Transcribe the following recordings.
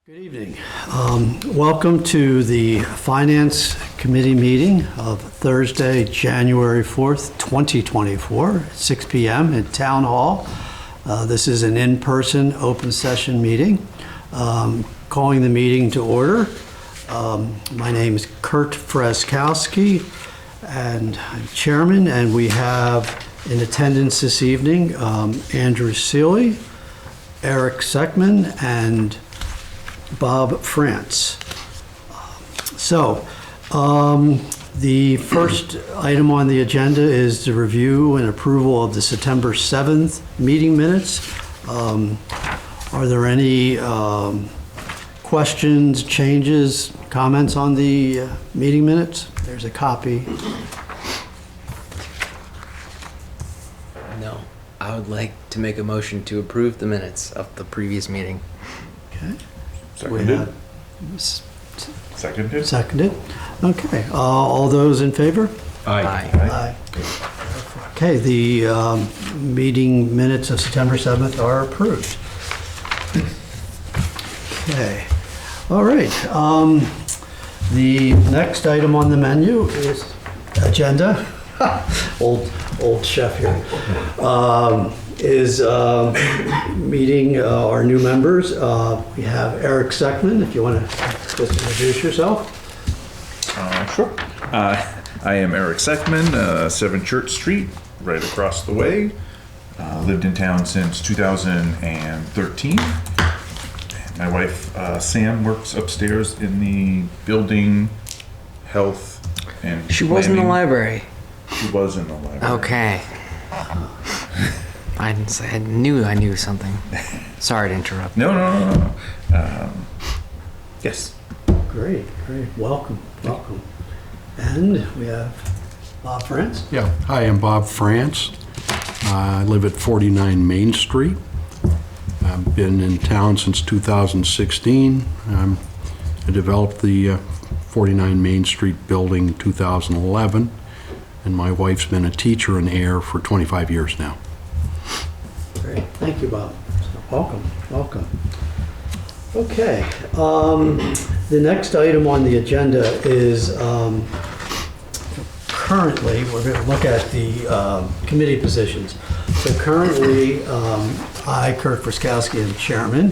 Good evening. Welcome to the Finance Committee meeting of Thursday, January 4th, 2024, 6 p.m. at Town Hall. This is an in-person open session meeting. Calling the meeting to order. My name is Kurt Freskowski, and I'm chairman, and we have in attendance this evening Andrew Seeley, Eric Seckman, and Bob France. The first item on the agenda is the review and approval of the September 7th meeting minutes. Are there any questions, changes, comments on the meeting minutes? There's a copy. No. I would like to make a motion to approve the minutes of the previous meeting. Okay. Seconded. Seconded. Seconded. Okay. All those in favor? Aye. Aye. Okay, the meeting minutes of September 7th are approved. Okay. All right. The next item on the menu is agenda. Old chef here. Is meeting our new members. We have Eric Seckman, if you want to just introduce yourself. Sure. I am Eric Seckman, 7 Church Street, right across the way. Lived in town since 2013. My wife, Sam, works upstairs in the building, health, and She was in the planning. library. She was in the library. Okay. I knew I knew something. Sorry to interrupt. No. Yes. Great. Welcome. And we have Bob France. Yeah, hi, I'm Bob France. I live at 49 Main Street. I've been in town since 2016. I developed the 49 Main Street building in 2011, and my wife's been a teacher in Ayer for 25 years now. Great. Thank you, Bob. Welcome. Okay. The next item on the agenda is currently, we're going to look at the committee positions. So currently, I, Kurt Freskowski, am chairman.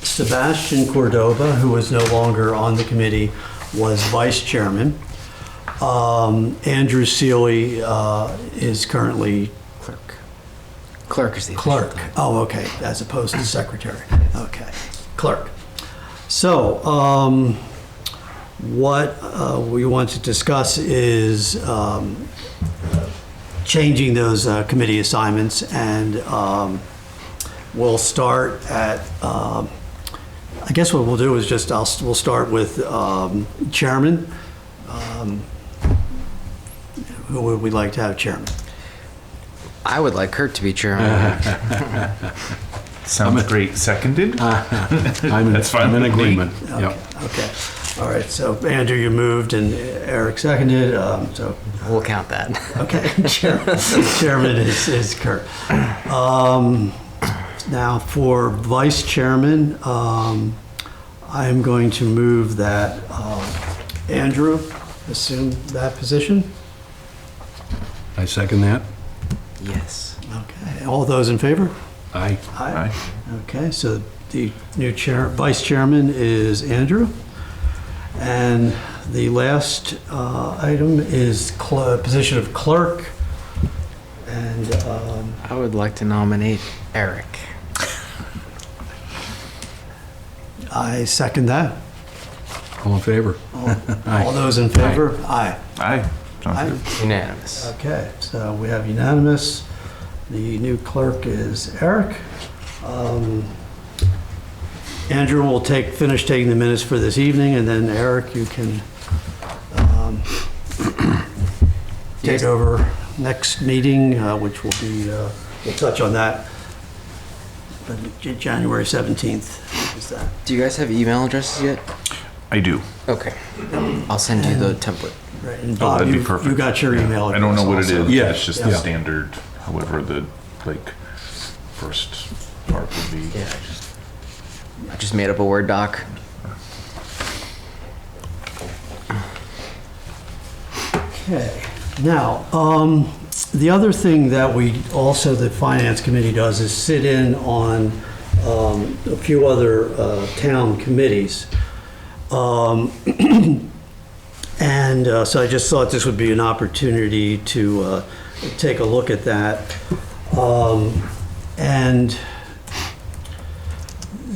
Sebastian Cordova, who is no longer on the committee, was vice chairman. Andrew Seeley is currently Clerk is the clerk. official title. Oh, okay, as opposed to secretary. Okay, clerk. So, what we want to discuss is changing those committee assignments, and we'll start at, I guess what we'll do is just, we'll start with chairman. Who would we like to have chairman? I would like Kurt to be chairman. Sounds great. Seconded. That's fine I'm in with me. agreement. Okay. Yep. Okay. All right. So Andrew, you moved, and Eric seconded. So We'll count that. okay, chairman is Kurt. Now for vice chairman, I'm going to move that Andrew assume that position. I second that. Yes. Okay. All those in favor? Aye. Aye. Okay, so the new vice chairman is Andrew. And the last item is position of clerk. And I would like to nominate Eric. I second that. All in favor? All those in favor? Aye. Aye. Sounds Aye. good. Unanimous. Okay, so we have unanimous. The new clerk is Eric. Andrew will finish taking the minutes for this evening, and then Eric, you can take over next meeting, which will be, we'll touch on that, but January 17th is that. Do you guys have email addresses yet? I do. Okay. I'll send you the template. Right, and Oh, Bob, that'd be you perfect. got your email address. I don't know what it also. is. Yeah. It's just Yeah. the standard, however the first part would be. Yeah, just I just made up a Word doc. Okay. Now, the other thing that the Finance Committee does is sit in on a few other town committees. And so I just thought this would be an opportunity to take a look at that. And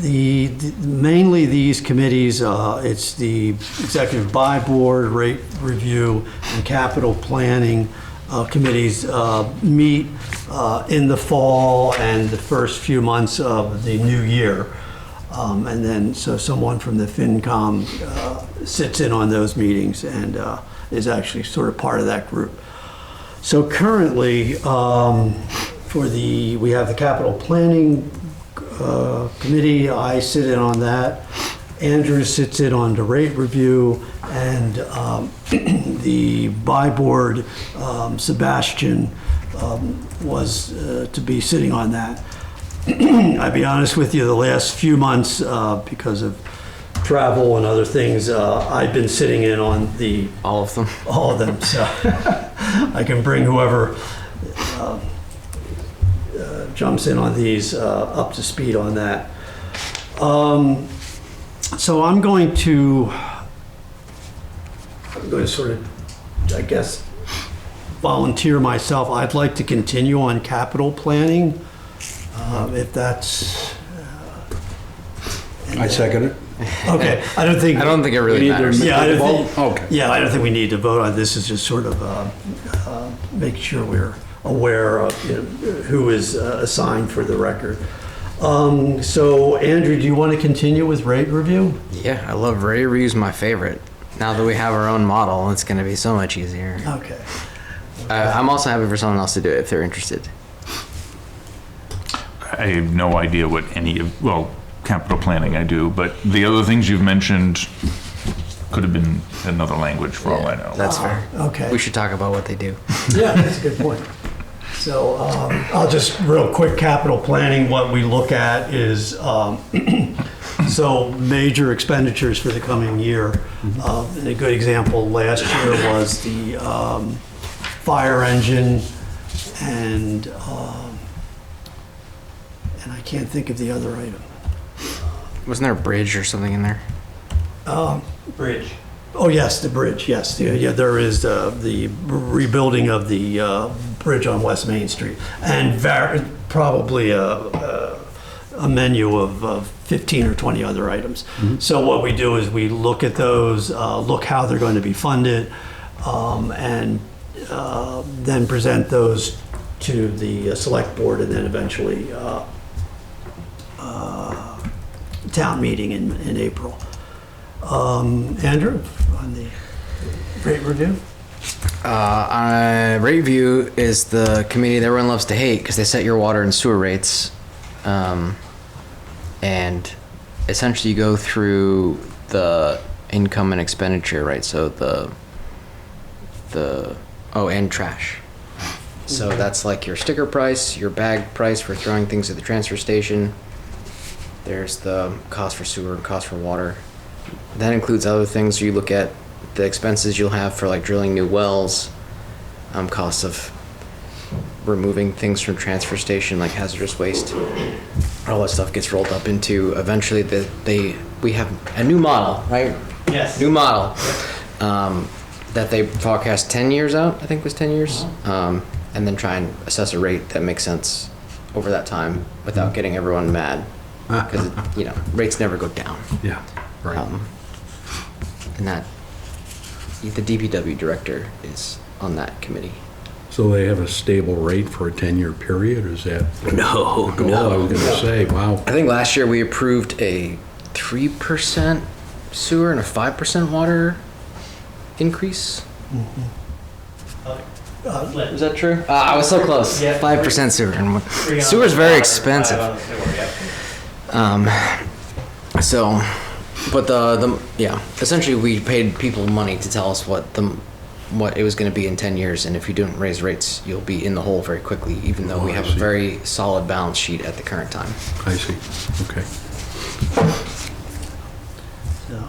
mainly these committees, it's the Executive Buy Board, Rate Review, and Capital Planning committees meet in the fall and the first few months of the new year. And then, so someone from the FinCom sits in on those meetings and is actually sort of part of that group. So currently, we have the Capital Planning Committee. I sit in on that. Andrew sits in on the Rate Review, and the Buy Board, Sebastian was to be sitting on that. I'll be honest with you, the last few months, because of travel and other things, I've been sitting in on All of them. all of them. So I can bring whoever jumps in on these up to speed on that. So I'm going to sort of, I guess, volunteer myself. I'd like to continue on capital planning. If that's... I second it. Okay, I don't think it really matters. Yeah, I don't think, Okay. yeah, I don't think we need to vote on this. It's just sort of making sure we're aware of who is assigned for the record. So, Andrew, do you want to continue with rate review? Yeah, I love rate reviews. My favorite. Now that we have our own model, it's going to be so much easier. Okay. I'm also happy for someone else to do it if they're interested. I have no idea what capital planning I do, but the other things you've mentioned could have been another language for all I know. That's fair. Okay. We should talk about what they do. Yeah, that's a good point. So I'll just real quick, capital planning, what we look at is, so major expenditures for the coming year. And a good example last year was the fire engine and I can't think of the other item. Wasn't there a bridge or something in there? Bridge. Oh, yes, the bridge, yes. Yeah, there is the rebuilding of the bridge on West Main Street. And probably a menu of 15 or 20 other items. So what we do is we look at those, look how they're going to be funded, and then present those to the select board and then eventually town meeting in April. Andrew, on the rate review? Rate review is the committee that everyone loves to hate because they set your water and sewer rates. And essentially you go through the income and expenditure, right? So and trash. So that's like your sticker price, your bag price for throwing things at the transfer station. There's the cost for sewer and cost for water. That includes other things. You look at the expenses you'll have for like drilling new wells, costs of removing things from transfer station like hazardous waste. All that stuff gets rolled up into eventually we have a new model, right? Yes. New model that they forecast 10 years out, I think was 10 years, and then try and assess a rate that makes sense over that time without getting everyone mad. Because rates never go down. Yeah, right. And that the DPW director is on that committee. So they have a stable rate for a 10-year period, or is that? No. I was gonna say, wow. I think last year we approved a 3% sewer and a 5% water increase. Is that true? I was so close. Yeah. 5% sewer. And sewer's very expensive. Essentially we paid people money to tell us what it was going to be in 10 years, and if you don't raise rates, you'll be in the hole very quickly, even though we have a very solid balance sheet at the current time. I see, okay.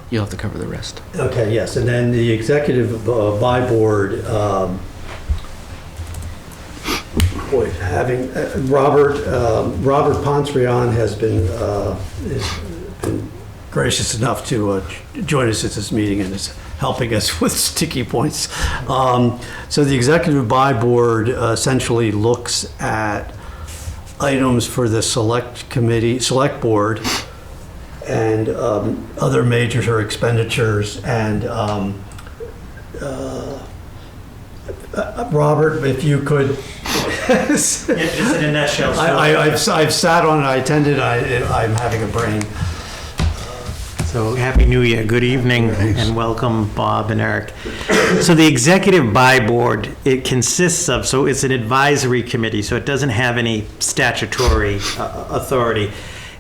You'll have to cover the rest. Okay, yes, and then the executive by board, boy, having, Robert Ponsrian has been gracious enough to join us at this meeting and is helping us with sticky points. So the executive by board essentially looks at items for the select board and other major expenditures. And Robert, if you could. Just in a nutshell. So, I've sat on it, I attended, I'm having a brain. so Happy New Year, good evening, and welcome Bob and Eric. So the Executive Buy Board, it consists of, so it's an advisory committee, so it doesn't have any statutory authority.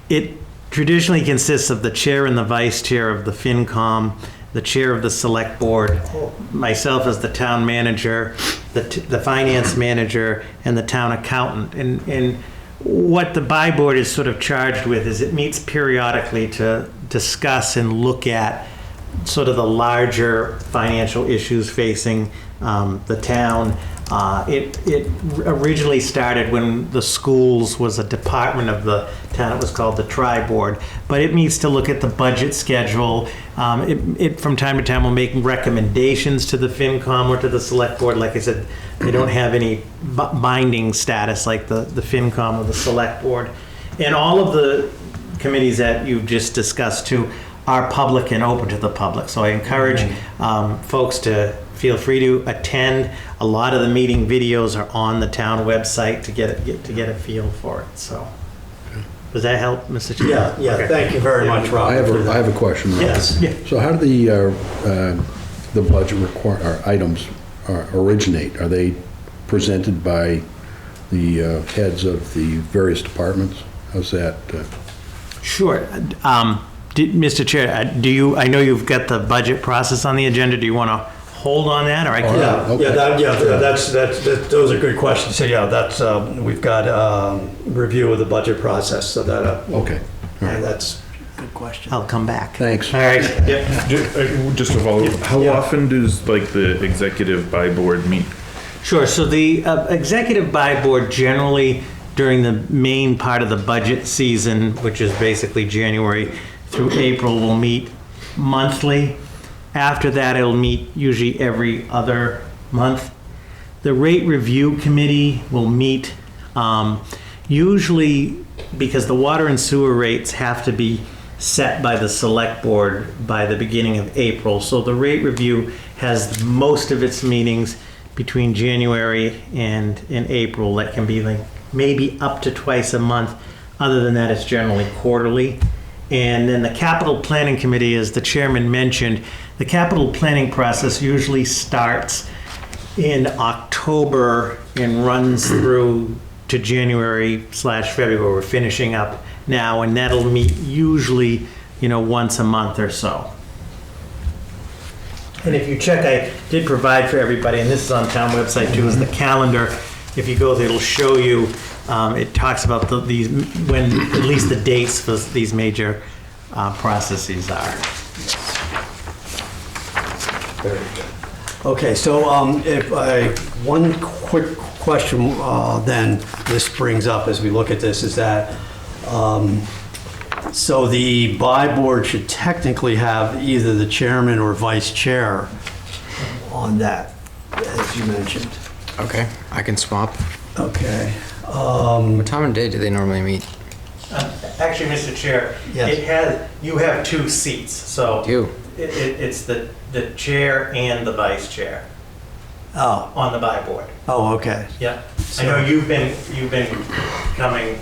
It traditionally consists of the chair and the vice chair of the FinCom, the chair of the select board, myself as the town manager, the finance manager, and the town accountant. And what the buy board is sort of charged with is it meets periodically to discuss and look at sort of the larger financial issues facing the town. It originally started when the schools was a department of the town. It was called the Tri-Board, but it meets to look at the budget schedule. It from time to time will make recommendations to the FinCom or to the Select Board. Like I said, they don't have any binding status like the FinCom or the Select Board. And all of the committees that you've just discussed too are public and open to the public. So I encourage folks to feel free to attend. A lot of the meeting videos are on the town website to get a feel for it. So, does that help, Mr. Chair? Yeah, Okay. thank you very much, Robert. I have a question. Rob. Yes. Yeah. So how do the budget items originate? Are they presented by the heads of the various departments? How's that? Sure. Mr. Chair, I know you've got the budget process on the agenda. Do you want to hold on that, or I can? Those are good questions. So yeah, that's we've got review of the budget process. So that Okay. All right. and that's a good question. I'll come back. Thanks. All right. Yep. Just to follow, how Yeah. often does like the executive by board meet? Sure. So the executive buy board generally during the main part of the budget season, which is basically January through April, will meet monthly. After that, it'll meet usually every other month. The rate review committee will meet usually because the water and sewer rates have to be set by the select board by the beginning of April. So the rate review has most of its meetings between January and April. That can be like maybe up to twice a month. Other than that, it's generally quarterly. And then the capital planning committee, as the chairman mentioned, the capital planning process usually starts in October and runs through to January/February. We're finishing up now, and that'll meet usually, once a month or so. And if you check, I did provide for everybody, and this is on town website too, is the calendar. If you go there, it'll show you, it talks about these, when at least the dates for these major processes are. Very good. Okay, so one quick question then this brings up as we look at this is that so the buy board should technically have either the chairman or vice chair on that, as you mentioned. Okay, I can swap. Okay. What time of day do they normally meet? Actually, Mr. Chair, Yes. you have two seats, so You. it's the chair and the vice chair Oh, on the buy board. okay. Yeah, I know you've been coming.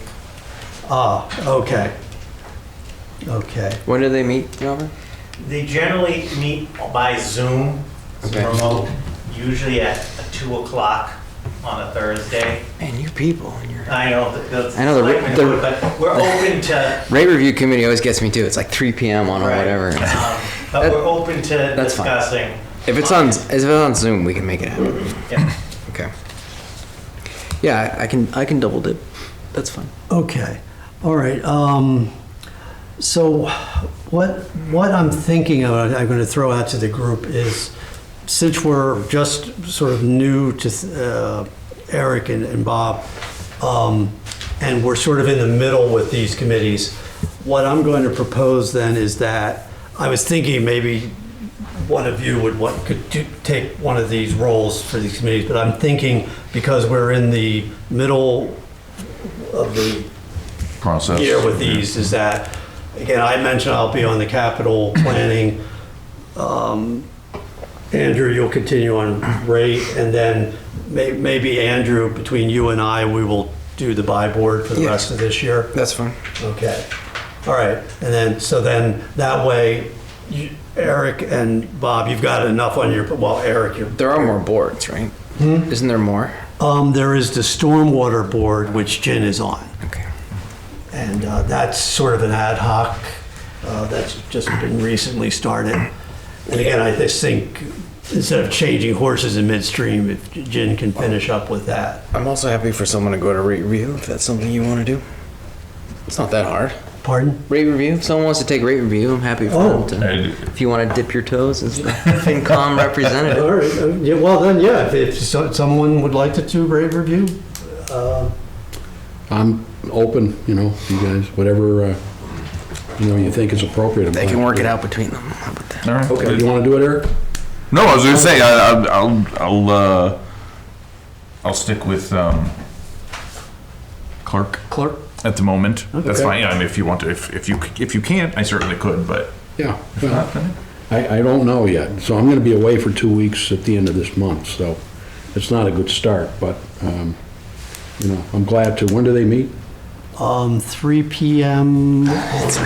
Okay. Okay. When do they meet, Robert? They generally meet by Zoom, Okay. remote, usually at 2 o'clock on a Thursday. Man, you people. I know. I know the- but we're open to. Rate review committee always gets me too. It's like 3 p.m. on or Right. whatever. But That- we're open to that's fine. discussing. If it's on Zoom, we can make it happen. Yeah. Okay. Yeah, I can double dip. That's fine. Okay. All right. So what I'm thinking of, I'm going to throw out to the group is, since we're just sort of new to Eric and Bob, and we're sort of in the middle with these committees, what I'm going to propose then is that I was thinking maybe one of you could take one of these roles for these committees, but I'm thinking because we're in the middle of the Process. year with these, is that, again, I mentioned I'll be on the capital planning. Andrew, you'll continue on rate, and then maybe Andrew, between you and I, we will do the buy board for the rest of this year. That's fine. Okay. All right. And then, so then that way, Eric and Bob, you've got enough on your, well, Eric, you're. There are more boards, right? Isn't there more? There is the stormwater board, which Jen is on. Okay. And that's sort of an ad hoc, that's just been recently started. And again, I just think instead of changing horses in midstream, if Jen can finish up with that. I'm also happy for someone to go to rate review if that's something you want to do. It's not that hard. Pardon? Rate review. If someone wants to take rate review, I'm happy for Oh. them to. If you want to dip your toes as the FinCom representative. All right, yeah, well then, yeah, if someone would like to do rate review, I'm open, you guys, whatever, you think is appropriate. They can work it out between them. How about that? All right. Okay, you want to do it, Eric? No, I was gonna say I'll stick with clerk clerk? at the moment. That's Okay. fine. I mean, if you want to, if you can't, I certainly could. But Yeah. if not, then I don't know yet, so I'm going to be away for 2 weeks at the end of this month, so it's not a good start, but, I'm glad to. When do they meet? 3 p.m. Let's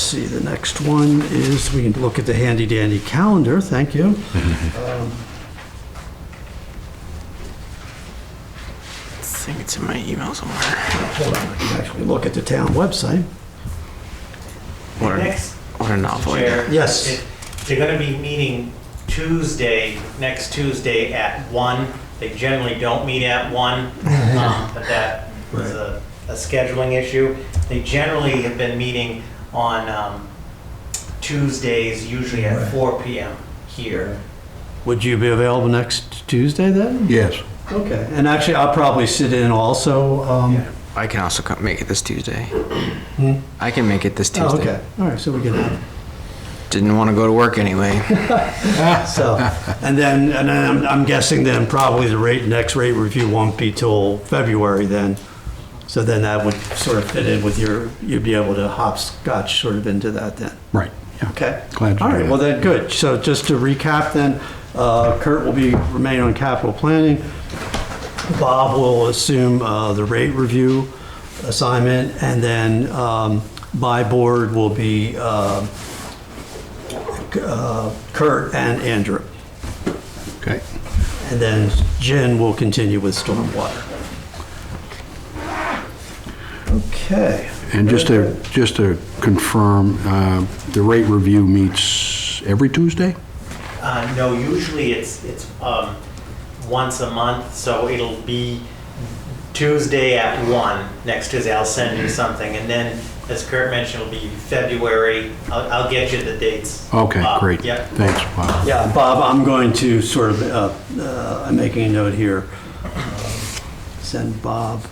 see, the next one is, we can look at the handy dandy calendar, thank you. I think it's in my email somewhere. Hold on, I can actually look at the town website. What Next, a novel idea. Chair. Yes. They're going to be meeting next Tuesday at 1. They generally don't meet at 1, but that was a scheduling issue. They generally have been meeting on Tuesdays, usually at 4 p.m. here. Would you be available next Tuesday then? Yes. Okay, and actually, I'll probably sit in also. I can also make it this Tuesday. I can make it this Tuesday. Oh, okay, all right, so we can have. Didn't want to go to work anyway. So, and then I'm guessing then probably the next rate review won't be till February then. So then that would sort of fit in with you'd be able to hopscotch sort of into that then. Right, yeah. Okay. Glad to All do right, that. well then, good. So just to recap then, Kurt will remain on capital planning. Bob will assume the rate review assignment, and then by board will be Kurt and Andrew. Okay. And then Jen will continue with stormwater. Okay. And just to confirm, the rate review meets every Tuesday? No, usually it's once a month, so it'll be Tuesday at 1. Next Tuesday, I'll send you something, and then, as Kurt mentioned, it'll be February. I'll get you the dates. Okay, great. Yep. Thanks, Bob. Yeah, Bob, I'm going to sort of, I'm making a note here. Send Bob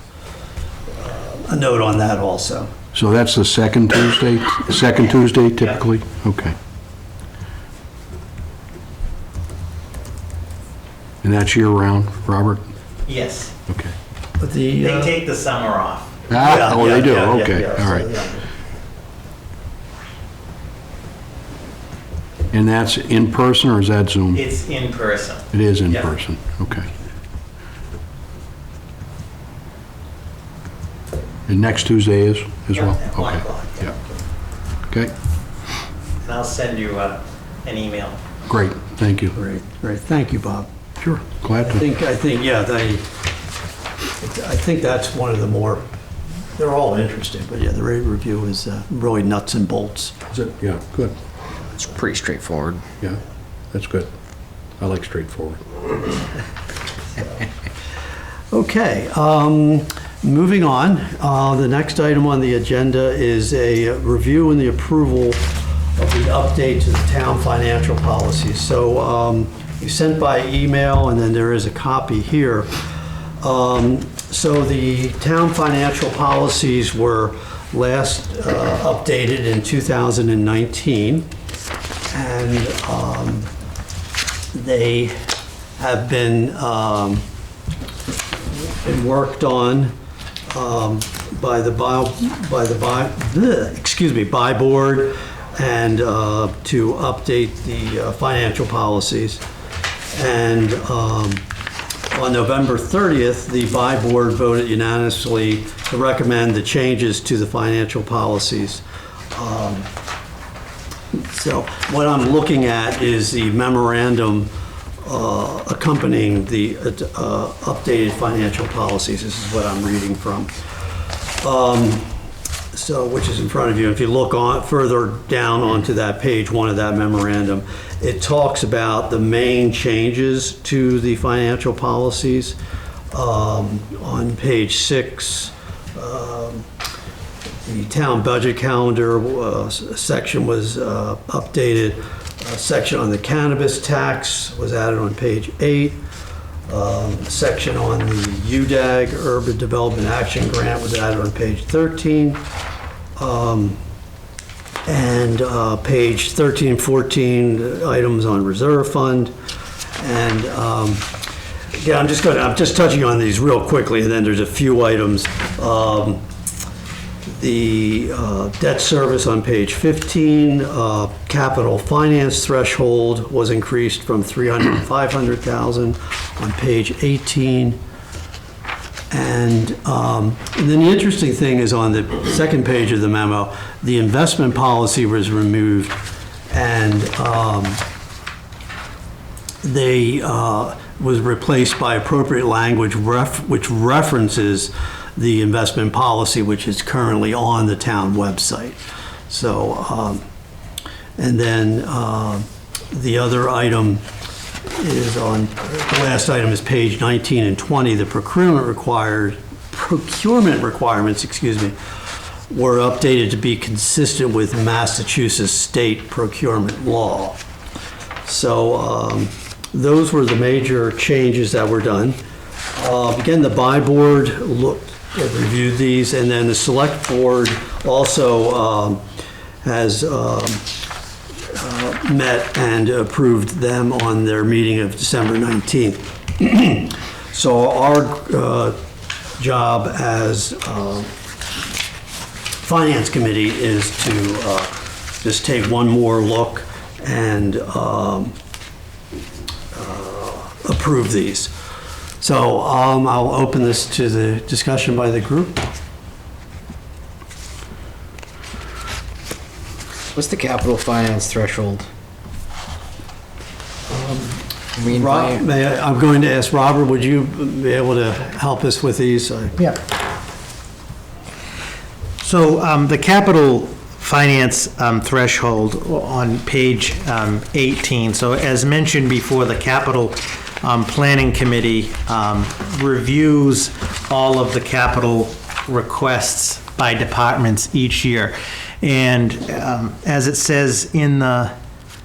a note on that also. So that's the second Tuesday typically? Okay. And that's year-round, Robert? Yes. Okay. But the, They take the summer off. yeah, Oh, they do, yeah, yeah, okay, yeah, all so, right. yeah. And that's in person or is that Zoom? It's in person. It is in Yeah. person, okay. And next Tuesday is as Yeah, well? at 1 Okay. o'clock. Yeah. Okay, And I'll send you an email. great, thank you. Great, great. Thank you, Bob. Sure, glad I to. think, yeah, I think that's one of the more, they're all interesting, but yeah, the rate review is really nuts and bolts. Is it? Yeah, good, It's pretty straightforward. yeah, that's good. I like straightforward. Okay, Moving on, the next item on the agenda is a review and the approval of the update to the town financial policies. So you sent by email, and then there is a copy here. So the town financial policies were last updated in 2019, and they have been worked on by the by board, and to update the financial policies. And on November 30th, the by board voted unanimously to recommend the changes to the financial policies. So what I'm looking at is the memorandum accompanying the updated financial policies. This is what I'm reading from. So, which is in front of you. If you look on further down onto that page one of that memorandum, it talks about the main changes to the financial policies. On page 6, the town budget calendar section was updated. A section on the cannabis tax was added on page 8. Section on the UDAG, Urban Development Action Grant, was added on page 13. And page 13, 14, items on reserve fund. And yeah, I'm just touching on these real quickly, and then there's a few items. The debt service on page 15, capital finance threshold was increased from 300 to 500,000 on page 18. And then the interesting thing is on the second page of the memo, the investment policy was removed, and they was replaced by appropriate language which references the investment policy, which is currently on the town website. So, and then the other item is on, the last item is page 19 and 20. The procurement requirements, were updated to be consistent with Massachusetts state procurement law. So those were the major changes that were done. Again, the by board reviewed these, and then the select board also has met and approved them on their meeting of December 19th. So our job as Finance Committee is to just take one more look and approve these. So I'll open this to the discussion by the group. What's the capital finance threshold? I'm going to ask Robert, would you be able to help us with these? Yeah. So the capital finance threshold on page 18. So as mentioned before, the capital planning committee reviews all of the capital requests by departments each year. And as it says in the...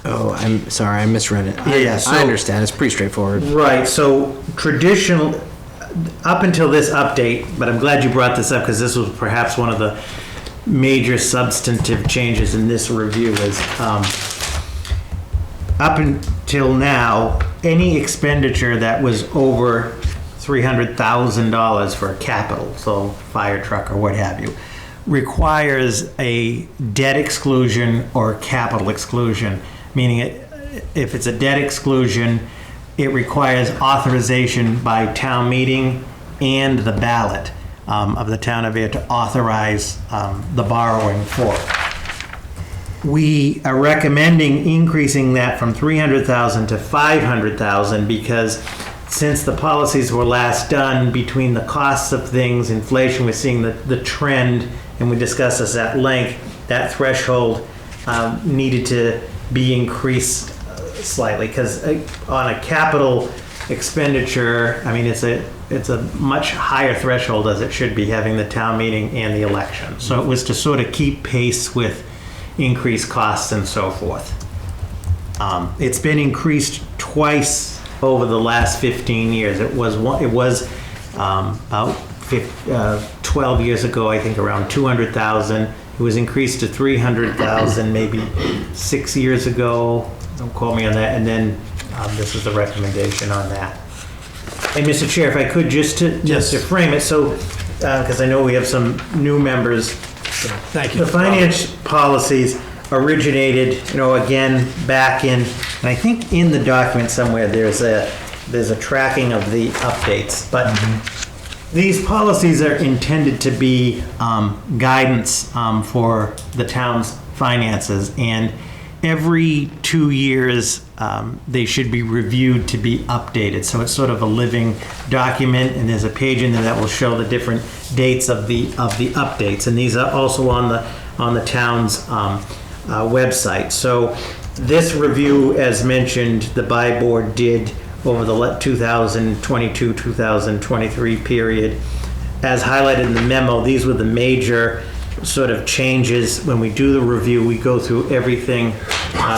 Oh, I'm sorry, I misread it. Yeah, I understand, it's pretty straightforward. Right, so traditional, up until this update, but I'm glad you brought this up because this was perhaps one of the major substantive changes in this review is up until now, any expenditure that was over $300,000 for capital, so fire truck or what have you, requires a debt exclusion or capital exclusion, meaning if it's a debt exclusion, it requires authorization by town meeting and the ballot of the town of Ayer to authorize the borrowing for it. We are recommending increasing that from $300,000 to $500,000 because since the policies were last done, between the costs of things, inflation, we're seeing the trend, and we discussed this at length, that threshold needed to be increased slightly because on a capital expenditure, I mean, it's it's a much higher threshold as it should be, having the town meeting and the election. So it was to sort of keep pace with increased costs and so forth. It's been increased twice over the last 15 years. It was about 12 years ago, I think around 200,000. It was increased to 300,000 maybe 6 years ago. Don't quote me on that. And then this is the recommendation on that. And Mr. Chair, if I could just to frame it, so because I know we have some new members. Thank you. The finance policies originated, again, back in, and I think in the document somewhere there's a tracking of the updates. But these policies are intended to be guidance for the town's finances, and every 2 years they should be reviewed to be updated. So it's sort of a living document, and there's a page in there that will show the different dates of the updates, and these are also on the town's website. So this review, as mentioned, the buy board did over the 2022-2023 period. As highlighted in the memo, these were the major sort of changes. When we do the review, we go through everything,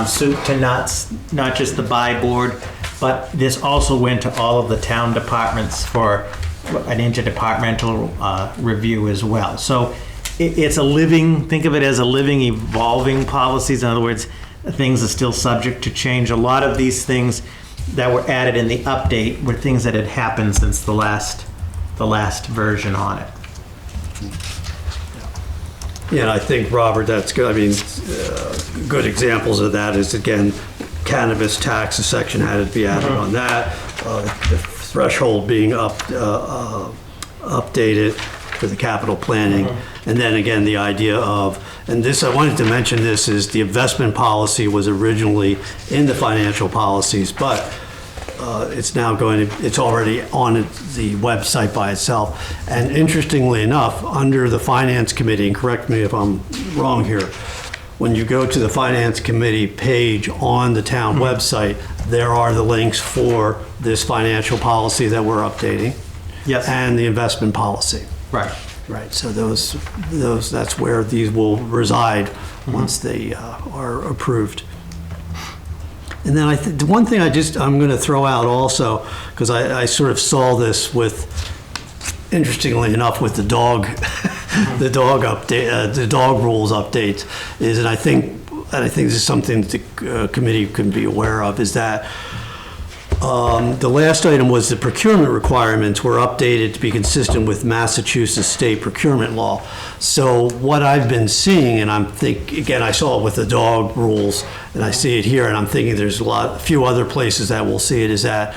soup to nuts, not just the buy board, but this also went to all of the town departments for an interdepartmental review as well. So it's a living, think of it as a living, evolving policies. In other words, things are still subject to change. A lot of these things that were added in the update were things that had happened since the last version on it. Yeah, and I think, Robert, that's good. I mean, good examples of that is, again, cannabis tax, a section had to be added on that. The threshold being updated for the capital planning. And then again, the idea of, and this, I wanted to mention this, is the investment policy was originally in the financial policies, but it's now it's already on the website by itself. And interestingly enough, under the Finance Committee, and correct me if I'm wrong here, when you go to the Finance Committee page on the town website, there are the links for this financial policy that we're updating. Yes. And the investment policy. Right. Right, so those that's where these will reside once they are approved. And then the one thing I'm going to throw out also, because I sort of saw this with, interestingly enough, with the dog, the dog update, the dog rules updates, is, and I think this is something that the committee can be aware of, is that the last item was the procurement requirements were updated to be consistent with Massachusetts state procurement law. So what I've been seeing, and again, I saw it with the dog rules, and I see it here, and I'm thinking there's a few other places that we'll see it, is that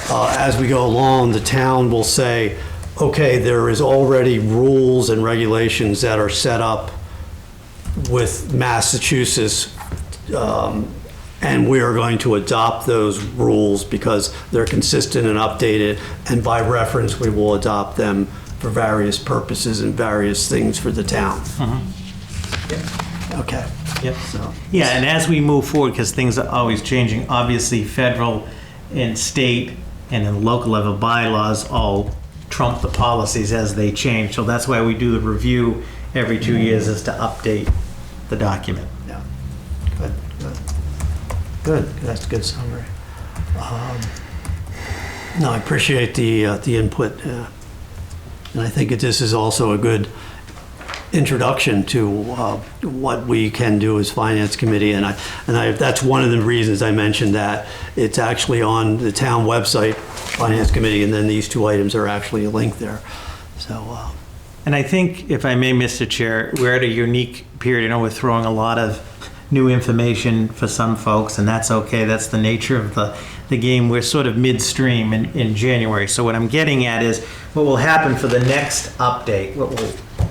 as we go along, the town will say, okay, there is already rules and regulations that are set up with Massachusetts, and we are going to adopt those rules because they're consistent and updated, and by reference, we will adopt them for various purposes and various things for the town. Okay. Yep. So, Yeah, and as we move forward, because things are always changing, obviously federal and state and then local level bylaws all trump the policies as they change. So that's why we do the review every 2 years, is to update the document. yeah. Good. That's a good summary. No, I appreciate the input, and I think this is also a good introduction to what we can do as Finance Committee, and that's one of the reasons I mentioned that it's actually on the town website, Finance Committee, and then these two items are actually linked there. So. And I think, if I may, Mr. Chair, we're at a unique period. We're throwing a lot of new information for some folks, and that's okay. That's the nature of the game. We're sort of midstream in January. So what I'm getting at is what will happen for the next update.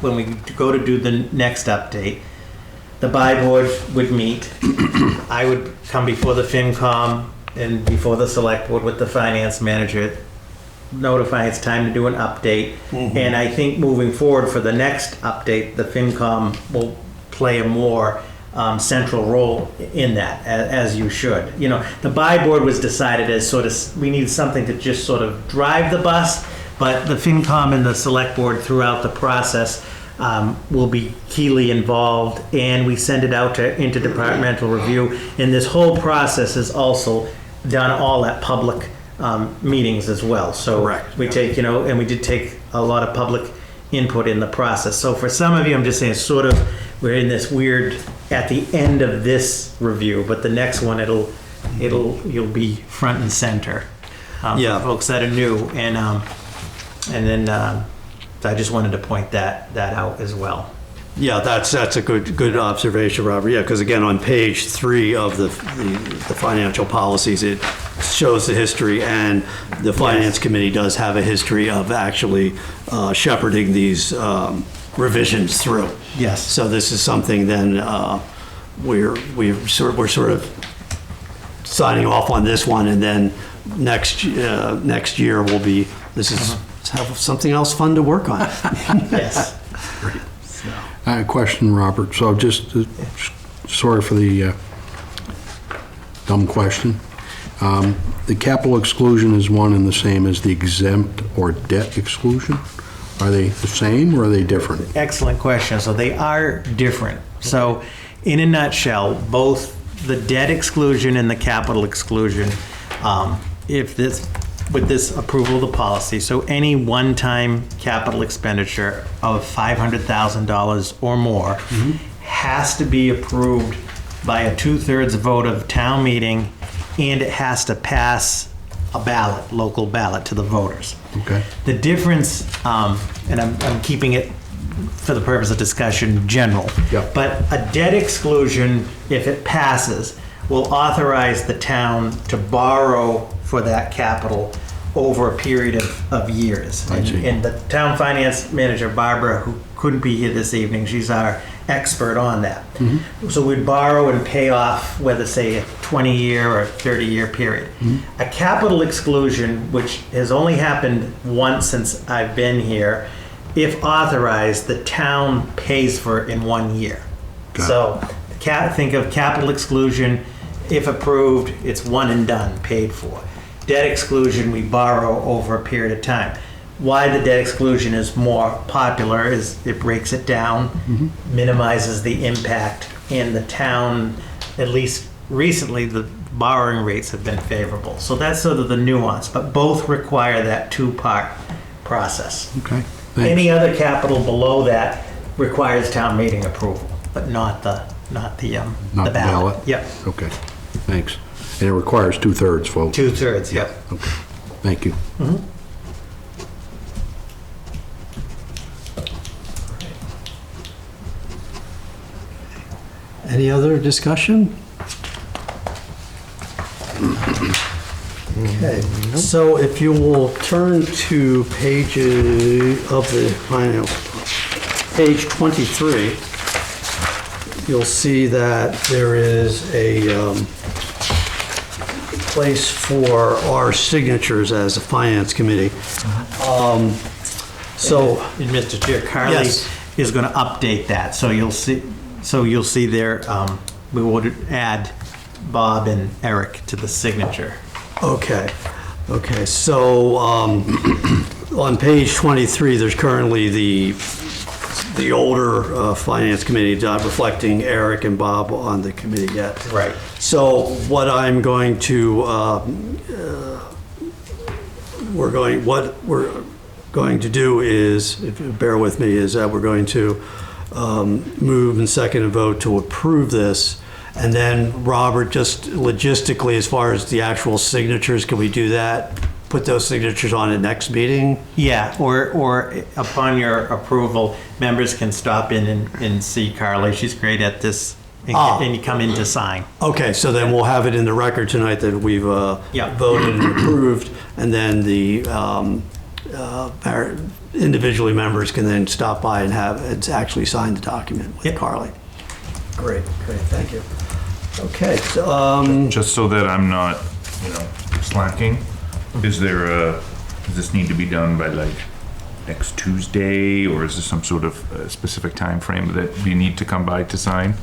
When we go to do the next update, the buy board would meet. I would come before the FinCom and before the select board with the finance manager, notify it's time to do an update. And I think moving forward for the next update, the FinCom will play a more central role in that, as you should. The buy board was decided as sort of, we need something to just sort of drive the bus, But the FinCom and the Select Board throughout the process will be keenly involved, and we send it out to interdepartmental review. And this whole process is also done all at public meetings as well. So Correct. we take, and we did take a lot of public input in the process. So for some of you, I'm just saying, sort of, we're in this weird, at the end of this review, but the next one, you'll be front and center. Yeah. For folks that are new, and then I just wanted to point that out as well. Yeah, that's a good observation, Robert. Yeah, because again, on page 3 of the financial policies, it shows the history, and the Finance Committee does have a history of actually shepherding these revisions through. Yes. So this is something then we're sort of signing off on this one, and then next year will be, this is have something else fun to work on. Yes. I have a question, Robert. So just, sorry for the dumb question. The capital exclusion is one and the same as the exempt or debt exclusion? Are they the same or are they different? Excellent question. So they are different. So in a nutshell, both the debt exclusion and the capital exclusion, with this approval of the policy, so any one-time capital expenditure of $500,000 or more has to be approved by a 2/3 vote of town meeting, and it has to pass a ballot, local ballot, to the voters. Okay. The difference, and I'm keeping it for the purpose of discussion general, Yep. but a debt exclusion, if it passes, will authorize the town to borrow for that capital over a period of years. I see. And the town finance manager, Barbara, who couldn't be here this evening, she's our expert on that. So we'd borrow and pay off, whether, say, a 20-year or 30-year period. A capital exclusion, which has only happened once since I've been here, if authorized, the town pays for it in 1 year. Got it. So think of capital exclusion, if approved, it's one and done, paid for. Debt exclusion, we borrow over a period of time. Why the debt exclusion is more popular is it breaks it down, minimizes the impact, and the town, at least recently, the borrowing rates have been favorable. So that's sort of the nuance, but both require that 2-part process. Okay, thanks. Any other capital below that requires town meeting approval, but not the Not the ballot. ballot? Yep, Okay, thanks. And it requires 2/3 vote? 2/3, yep. Okay, thank you. Any other discussion? Okay, so if you will turn to page of the final, page 23, you'll see that there is a place for our signatures as a finance committee. So, And Mr. Chair, Carly Yes. is going to update that, so you'll see there, we would add Bob and Eric to the signature. okay, so on page 23, there's currently the older finance committee not reflecting Eric and Bob on the committee yet. Right. So what I'm going to, what we're going to do is, if you bear with me, is that we're going to move and second and vote to approve this. And then, Robert, just logistically, as far as the actual signatures, can we do that? Put those signatures on at next meeting? Yeah, or upon your approval, members can stop in and see Carly. She's great at this, and you come in to sign. Okay, so then we'll have it in the record tonight that we've Yeah. voted and approved, and then the individually members can then stop by and it's actually signed the document with Yep. Carly. Great, thank you. Okay, so, Just so that I'm not, slacking, does this need to be done by like next Tuesday, or is there some sort of specific time frame that you need to come by to sign?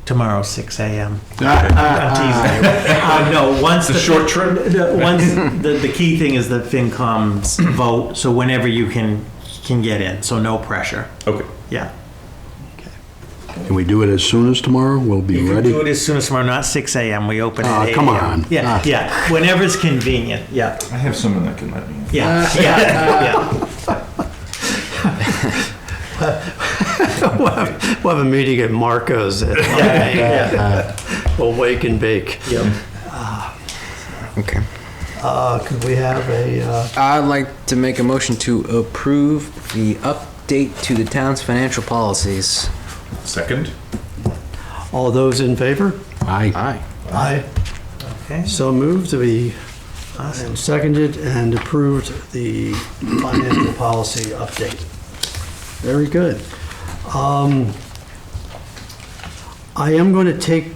Tomorrow, 6 a.m. I'm teasing you. No, once The short trip? the key thing is the FinCom's vote, so whenever you can get in, so no pressure. Okay. Yeah. Can we do it as soon as tomorrow? We'll be You can ready. do it as soon as tomorrow, not 6 a.m. We open at 8 come a.m. on. Yeah, yeah. Whenever it's convenient. Yeah, I have someone that can let me in. yeah, yeah, We'll have a meeting at Marco's at yeah. we'll wake and bake. Yep. Okay. Could we have a, I'd like to make a motion to approve the update to the town's financial policies. Second? all those in favor? Aye. Aye. Aye. Okay. So moved to be and seconded and approved the financial policy update. Very good. I am going to take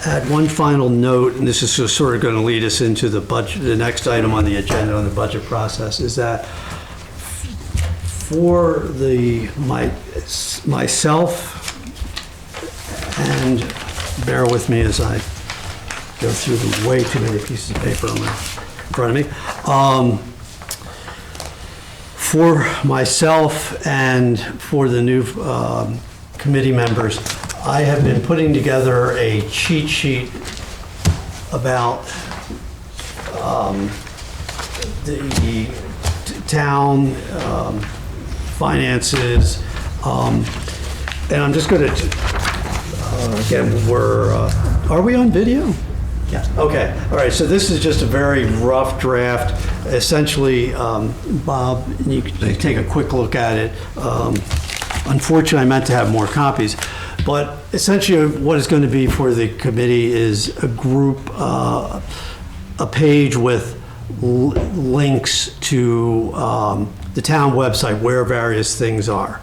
add one final note, and this is sort of going to lead us into the budget, the next item on the agenda on the budget process, is that for myself, and bear with me as I go through the way too many pieces of paper in front of me. For myself and for the new committee members, I have been putting together a cheat sheet about the town finances, and I'm just going to, again, are we on video? Yeah. Okay, all right, so this is just a very rough draft. Essentially, Bob, you can take a quick look at it. Unfortunately, I meant to have more copies, but essentially what it's going to be for the committee is a group, a page with links to the town website where various things are.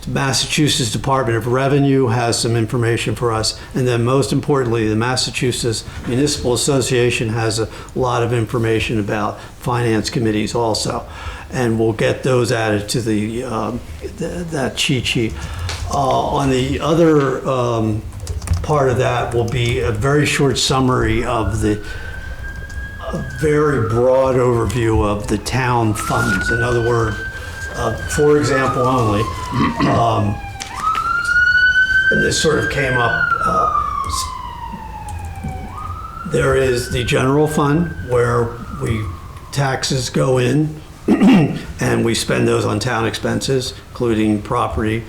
Massachusetts Department of Revenue has some information for us, and then most importantly, the Massachusetts Municipal Association has a lot of information about finance committees also, and we'll get those added to the that cheat sheet. On the other part of that will be a very short summary of a very broad overview of the town funds. In other words, for example only, and this sort of came up, there is the general fund where taxes go in and we spend those on town expenses, including property,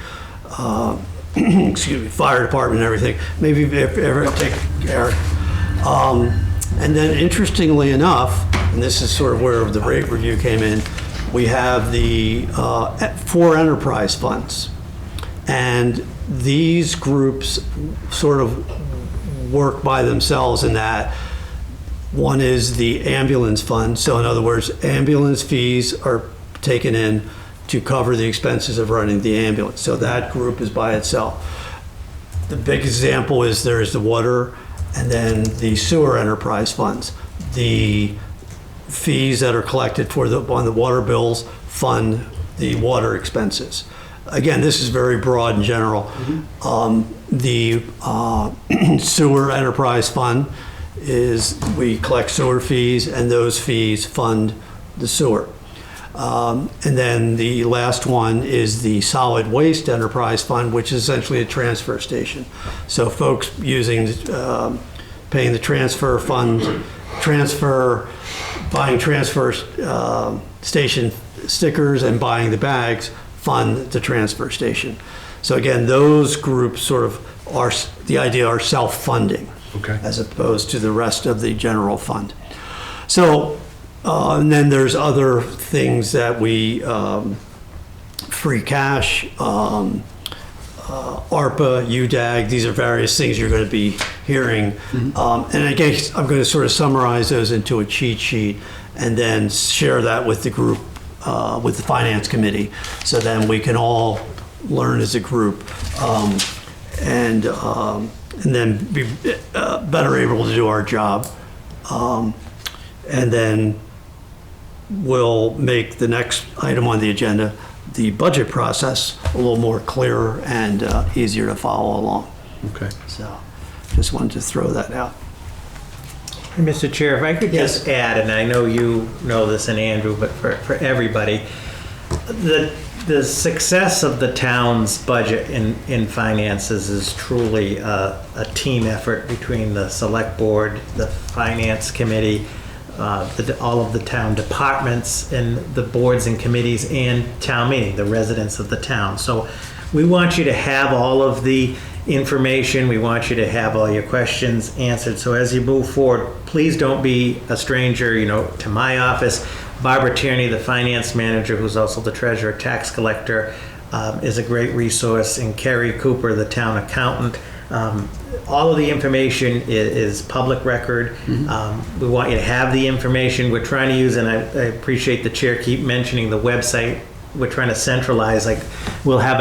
excuse me, fire department and everything. Maybe if ever take Eric. And then interestingly enough, and this is sort of where the rate review came in, we have the 4 enterprise funds. And these groups sort of work by themselves in that one is the ambulance fund. So in other words, ambulance fees are taken in to cover the expenses of running the ambulance. So that group is by itself. The big example is there is the water and then the sewer enterprise funds. The fees that are collected on the water bills fund the water expenses. Again, this is very broad and general. The sewer enterprise fund is we collect sewer fees and those fees fund the sewer. And then the last one is the solid waste enterprise fund, which is essentially a transfer station. So folks paying the transfer fund, buying transfer station stickers and buying the bags fund the transfer station. So again, those groups sort of are self-funding, Okay. as opposed to the rest of the general fund. So, and then there's other things that we, free cash, ARPA, UDAG, these are various things you're going to be hearing. And I guess I'm going to sort of summarize those into a cheat sheet and then share that with the group, with the finance committee, so then we can all learn as a group and then be better able to do our job. And then we'll make the next item on the agenda the budget process, a little more clearer and easier to follow along. Okay. So just wanted to throw that out. Hey, Mr. Chair, if I could Yes. just add, and I know you know this and Andrew, but for everybody, the success of the town's budget in finances is truly a team effort between the select board, the finance committee, all of the town departments and the boards and committees and town meeting, the residents of the town. So we want you to have all of the information. We want you to have all your questions answered. So as you move forward, please don't be a stranger, to my office. Barbara Tierney, the finance manager, who's also the treasurer tax collector, is a great resource. And Kerry Cooper, the town accountant. All of the information is public record. We want you to have the information. We're trying to use, and I appreciate the chair keep mentioning the website. We're trying to centralize, we have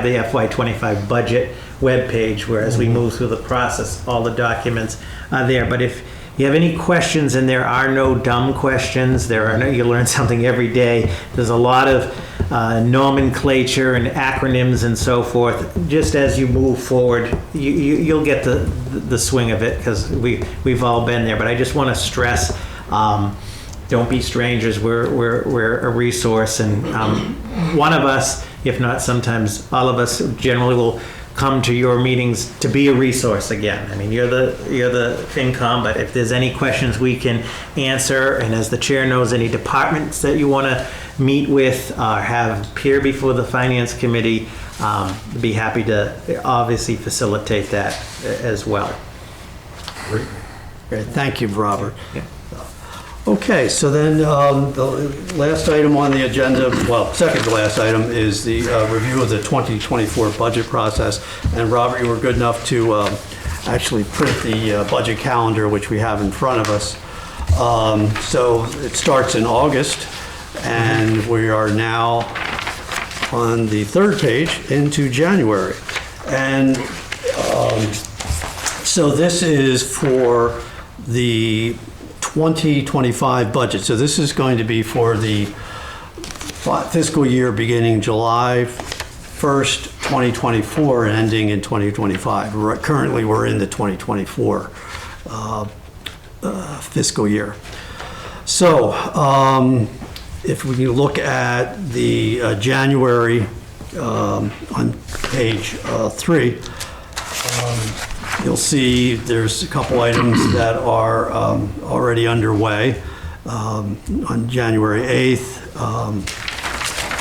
the FY25 budget webpage, where as we move through the process, all the documents are there. But if you have any questions, and there are no dumb questions, you learn something every day. There's a lot of nomenclature and acronyms and so forth. Just as you move forward, you'll get the swing of it, because we've all been there. But I just want to stress, don't be strangers. We're a resource, and one of us, if not sometimes all of us, generally will come to your meetings to be a resource again. I mean, you're the FinCom, but if there's any questions we can answer, and as the chair knows, any departments that you want to meet with or have appear before the finance committee, be happy to obviously facilitate that as well. Great. Thank you, Robert. Yeah. Okay, so then the last item on the agenda, well, second to last item, is the review of the 2024 budget process. And Robert, you were good enough to actually print the budget calendar, which we have in front of us. So it starts in August, and we are now on the third page into January. And so this is for the 2025 budget. So this is going to be for the fiscal year beginning July 1st, 2024, and ending in 2025. Currently, we're in the 2024 fiscal year. So if we can look at the January on page 3, you'll see there's a couple items that are already underway. On January 8th,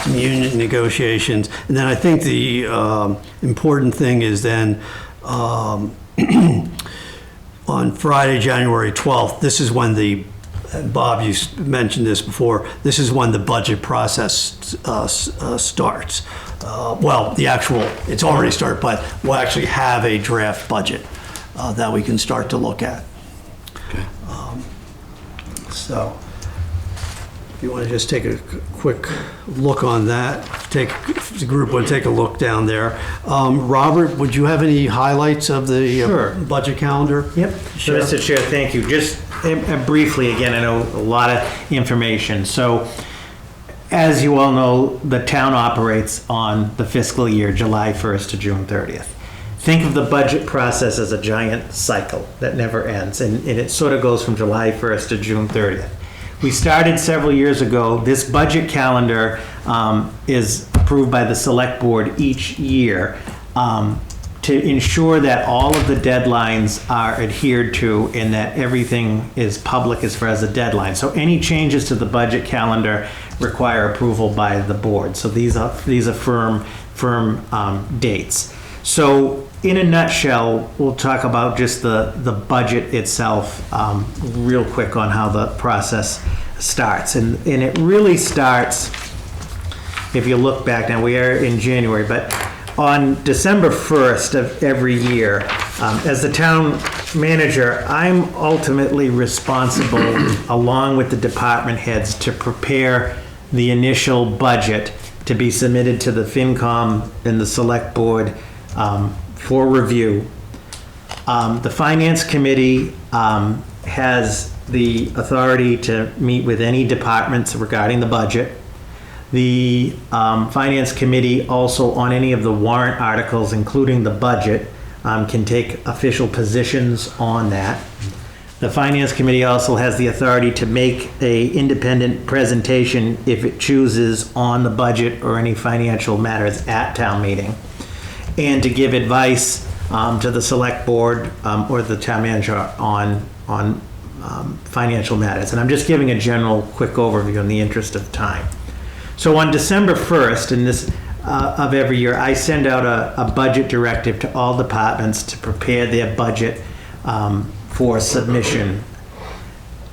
some union negotiations. And then I think the important thing is then on Friday, January 12th, this is when Bob, you mentioned this before, this is when the budget process starts. Well, it's already started, but we'll actually have a draft budget that we can start to look at. Okay. So if you want to just take a quick look on that, the group will take a look down there. Robert, would you have any highlights of the Sure. budget calendar? Yep. Sure. So, Mr. Chair, thank you. Just briefly, again, I know a lot of information. So, as you all know, the town operates on the fiscal year, July 1st to June 30th. Think of the budget process as a giant cycle that never ends, and it sort of goes from July 1st to June 30th. We started several years ago. This budget calendar is approved by the select board each year to ensure that all of the deadlines are adhered to and that everything is public as far as the deadline. So any changes to the budget calendar require approval by the board. So these are firm dates. So in a nutshell, we'll talk about just the budget itself real quick on how the process starts. And it really starts, if you look back now, we are in January, but on December 1st of every year, as the town manager, I'm ultimately responsible, along with the department heads, to prepare the initial budget to be submitted to the FinCom and the Select Board for review. The Finance Committee has the authority to meet with any departments regarding the budget. The Finance Committee also, on any of the warrant articles, including the budget, can take official positions on that. The Finance Committee also has the authority to make a independent presentation if it chooses on the budget or any financial matters at town meeting, and to give advice to the select board or the town manager on financial matters. And I'm just giving a general quick overview in the interest of time. So on December 1st of every year, I send out a budget directive to all departments to prepare their budget for submission.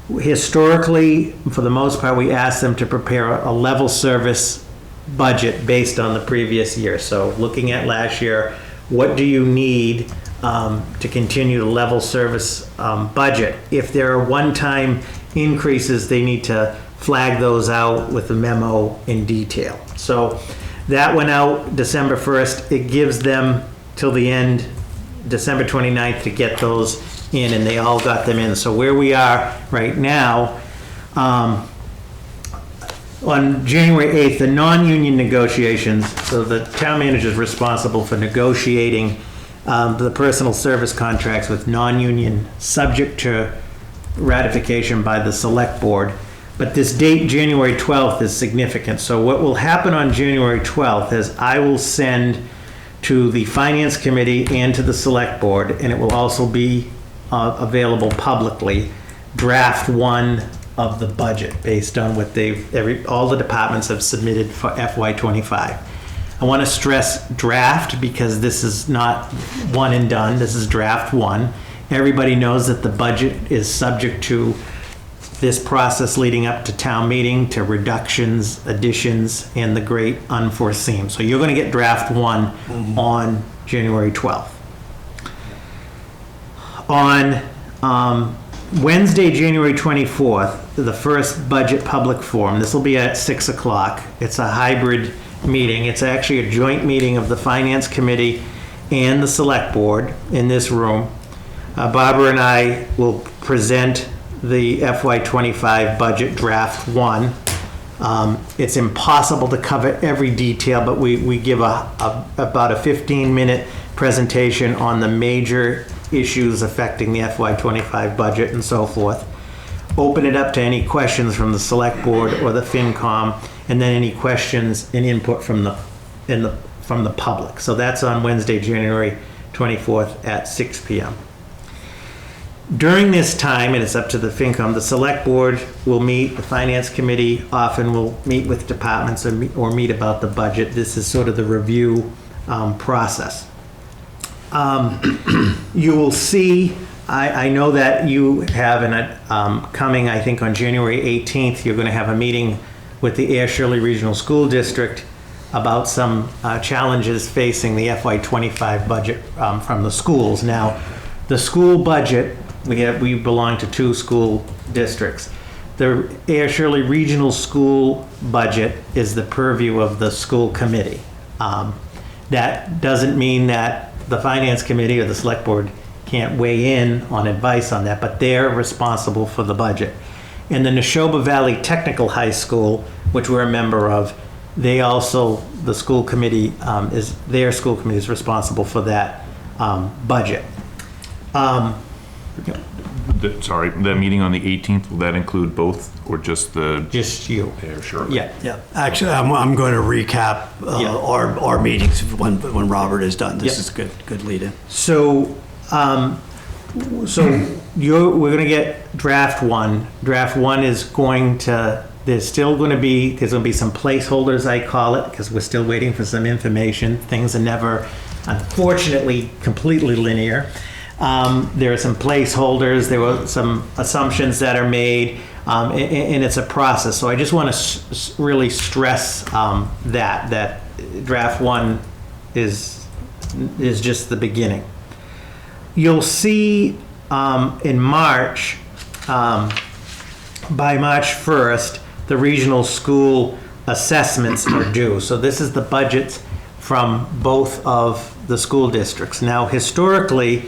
Historically, for the most part, we ask them to prepare a level service budget based on the previous year. So looking at last year, what do you need to continue the level service budget? If there are one-time increases, they need to flag those out with a memo in detail. So that went out December 1st. It gives them till the end, December 29th, to get those in, and they all got them in. So where we are right now, on January 8th, the non-union negotiations, so the town manager is responsible for negotiating the personal service contracts with non-union, subject to ratification by the select board. But this date, January 12th, is significant. So what will happen on January 12th is I will send to the Finance Committee and to the select board, and it will also be available publicly, draft 1 of the budget based on what all the departments have submitted for FY25. I want to stress draft because this is not one and done. This is draft 1. Everybody knows that the budget is subject to this process leading up to town meeting, to reductions, additions, and the great unforeseen. So you're going to get draft 1 on January 12th. On Wednesday, January 24th, the first budget public forum. This will be at 6 o'clock. It's a hybrid meeting. It's actually a joint meeting of the Finance Committee and the Select Board in this room. Barbara and I will present the FY25 budget draft 1. It's impossible to cover every detail, but we give about a 15-minute presentation on the major issues affecting the FY25 budget and so forth. Open it up to any questions from the Select Board or the FinCom, and then any questions and input from the public. So that's on Wednesday, January 24th at 6 p.m. During this time, and it's up to the FinCom, the Select Board will meet, the Finance Committee often will meet with departments or meet about the budget. This is sort of the review process. You will see, I know that you have coming, I think on January 18th, you're going to have a meeting with the Ayer Shirley Regional School District about some challenges facing the FY25 budget from the schools. Now, the school budget, we belong to 2 school districts. The Ayer Shirley Regional School budget is the purview of the school committee. That doesn't mean that the Finance Committee or the Select Board can't weigh in on advice on that, but they're responsible for the budget. And the Neshoba Valley Technical High School, which we're a member of, the school committee their school committee is responsible for that budget. Sorry, the meeting on the 18th, will that include both or just the? Just you. Yeah, sure. Yeah. Yeah, actually, I'm going to recap our meetings when Robert is done. This is good lead-in. So, we're going to get draft 1. Draft 1 is going to, there's going to be some placeholders, I call it, because we're still waiting for some information. Things are never, unfortunately, completely linear. There are some placeholders, there were some assumptions that are made, and it's a process. So I just want to really stress that draft 1 is just the beginning. You'll see in March, by March 1st, the regional school assessments are due. So this is the budgets from both of the school districts. Now, historically,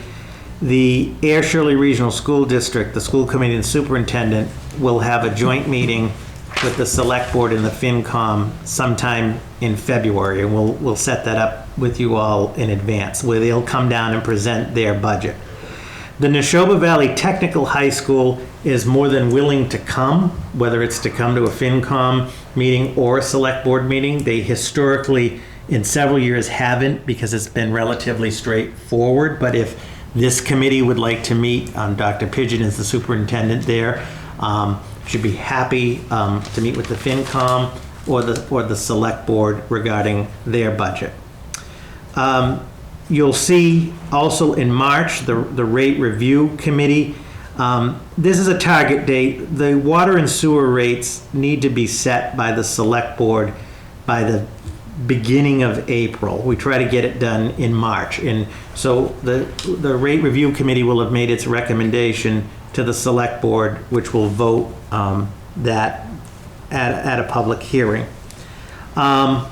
the Ayer Shirley Regional School District, the school committee and superintendent will have a joint meeting with the Select Board and the FinCom sometime in February, and we'll set that up with you all in advance, where they'll come down and present their budget. The Neshoba Valley Technical High School is more than willing to come, whether it's to come to a FinCom meeting or a Select Board meeting. They historically, in several years, haven't, because it's been relatively straightforward. But if this committee would like to meet, Dr. Pidgeon is the superintendent there, should be happy to meet with the FinCom or the Select Board regarding their budget. You'll see also in March, the Rate Review Committee. This is a target date. The water and sewer rates need to be set by the Select Board by the beginning of April. We try to get it done in March. And so the Rate Review Committee will have made its recommendation to the Select Board, which will vote that at a public hearing. The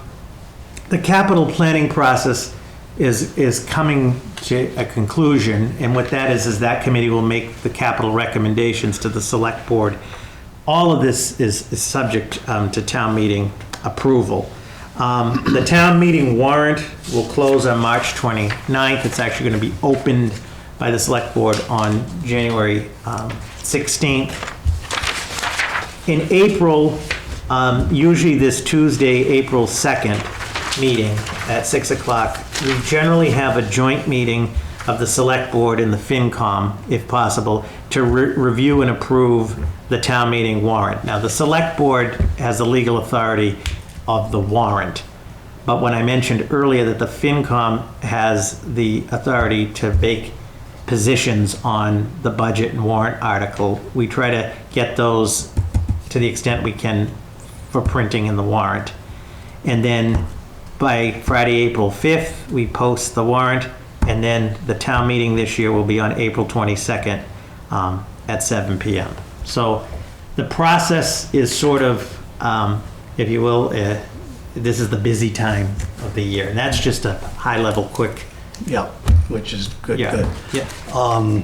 capital planning process is coming to a conclusion, and what that is that committee will make the capital recommendations to the Select Board. All of this is subject to town meeting approval. The town meeting warrant will close on March 29th. It's actually going to be opened by the Select Board on January 16th. In April, usually this Tuesday, April 2nd, meeting at 6 o'clock, we generally have a joint meeting of the Select Board and the FinCom, if possible, to review and approve the town meeting warrant. Now, the Select Board has the legal authority of the warrant, but when I mentioned earlier that the FinCom has the authority to make positions on the budget and warrant article, we try to get those to the extent we can for printing in the warrant. And then by Friday, April 5th, we post the warrant, and then the town meeting this year will be on April 22nd at 7 p.m. So the process is sort of, if you will, this is the busy time of the year. And that's just a high-level quick. Yeah, which is good. Yeah. Good. Yeah.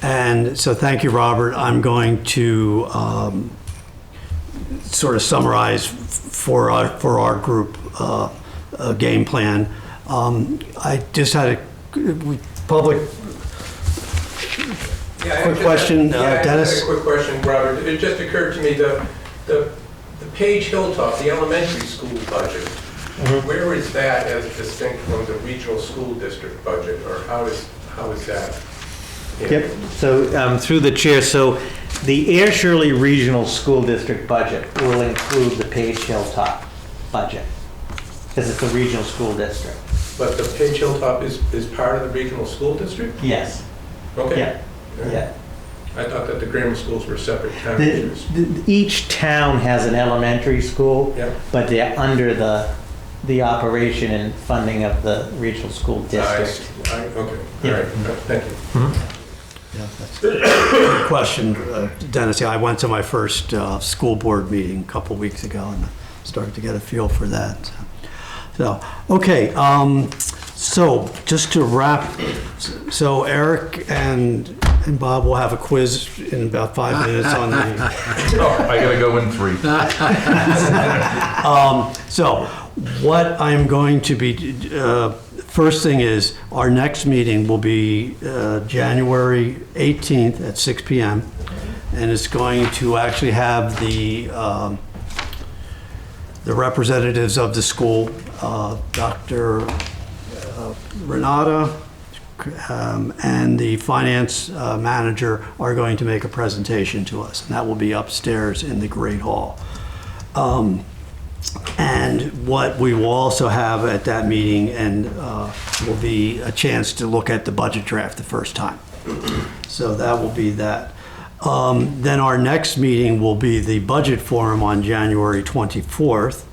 And so thank you, Robert. I'm going to sort of summarize for our group a game plan. I just had a public quick question, Dennis. I had a quick question, Robert. It just occurred to me the Page Hilltop, the elementary school budget. Where is that as distinct from the regional school district budget, or how is that? Yep. So through the chair, so the Ayer Shirley Regional School District budget will include the Page Hilltop budget, because it's a regional school district. But the Page Hilltop is part of the regional school district? Yes. Okay. Yeah. Yeah. I thought that the grammar schools were separate towns. Each town has an elementary school, Yeah. but they're under the operation and funding of the regional school district. Okay, Yeah. all right, thank you. Yeah, that's a good question, Dennis. Yeah, I went to my first school board meeting a couple weeks ago and started to get a feel for that. So, okay, so just to wrap, so Eric and Bob will have a quiz in about 5 minutes on the. Oh, I gotta go in 3. So what I'm going to be, first thing is, our next meeting will be January 18th at 6 p.m. And it's going to actually have the representatives of the school, Dr. Renata, and the finance manager are going to make a presentation to us, and that will be upstairs in the Great Hall. And what we will also have at that meeting will be a chance to look at the budget draft the first time. So that will be that. Then our next meeting will be the budget forum on January 24th.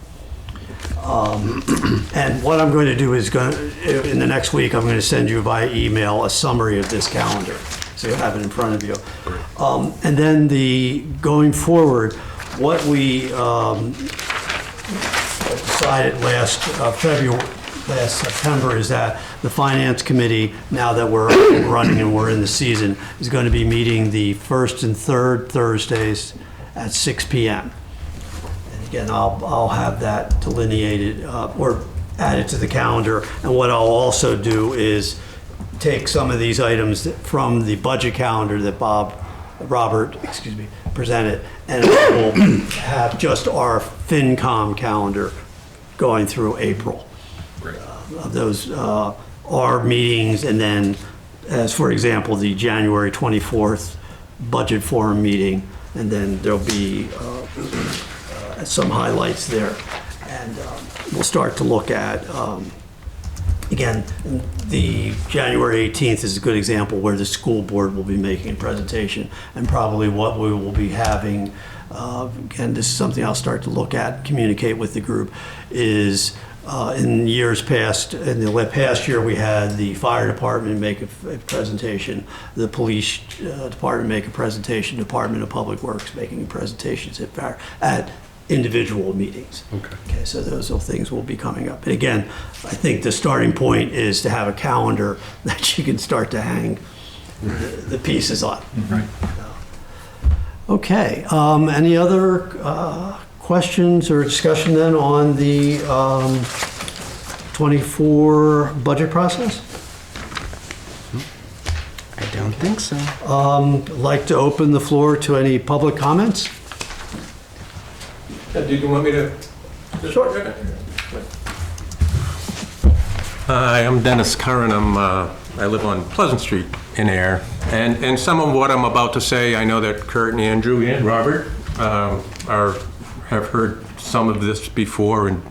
And what I'm going to do is in the next week, I'm going to send you via email a summary of this calendar, so you'll have it in front of you. And then going forward, what we decided last September is that the Finance Committee, now that we're running and we're in the season, is going to be meeting the first and third Thursdays at 6 p.m. again, I'll have that delineated or added to the calendar. And what I'll also do is take some of these items from the budget calendar that Robert presented, and we'll have just our FinCom calendar going through April. Great. Of those, our meetings, and then, as for example, the January 24th Budget Forum meeting, and then there'll be some highlights there. And we'll start to look at, again, the January 18th is a good example where the school board will be making a presentation, and probably what we will be having, again, this is something I'll start to look at, communicate with the group, is in years past, in the past year, we had the fire department make a presentation, the police department make a presentation, Department of Public Works making presentations at individual meetings. Okay, so those are things will be coming up. And again, I think the starting point is to have a calendar that you can start to hang the pieces on. Right. Okay, any other questions or discussion then on the 24 budget process? I don't think so. I'd like to open the floor to any public comments. Did you want me to? Sure. Hi, I'm Dennis Curran. I live on Pleasant Street in Ayer. And some of what I'm about to say, I know that Kurt and Andrew and Robert have heard some of this before, and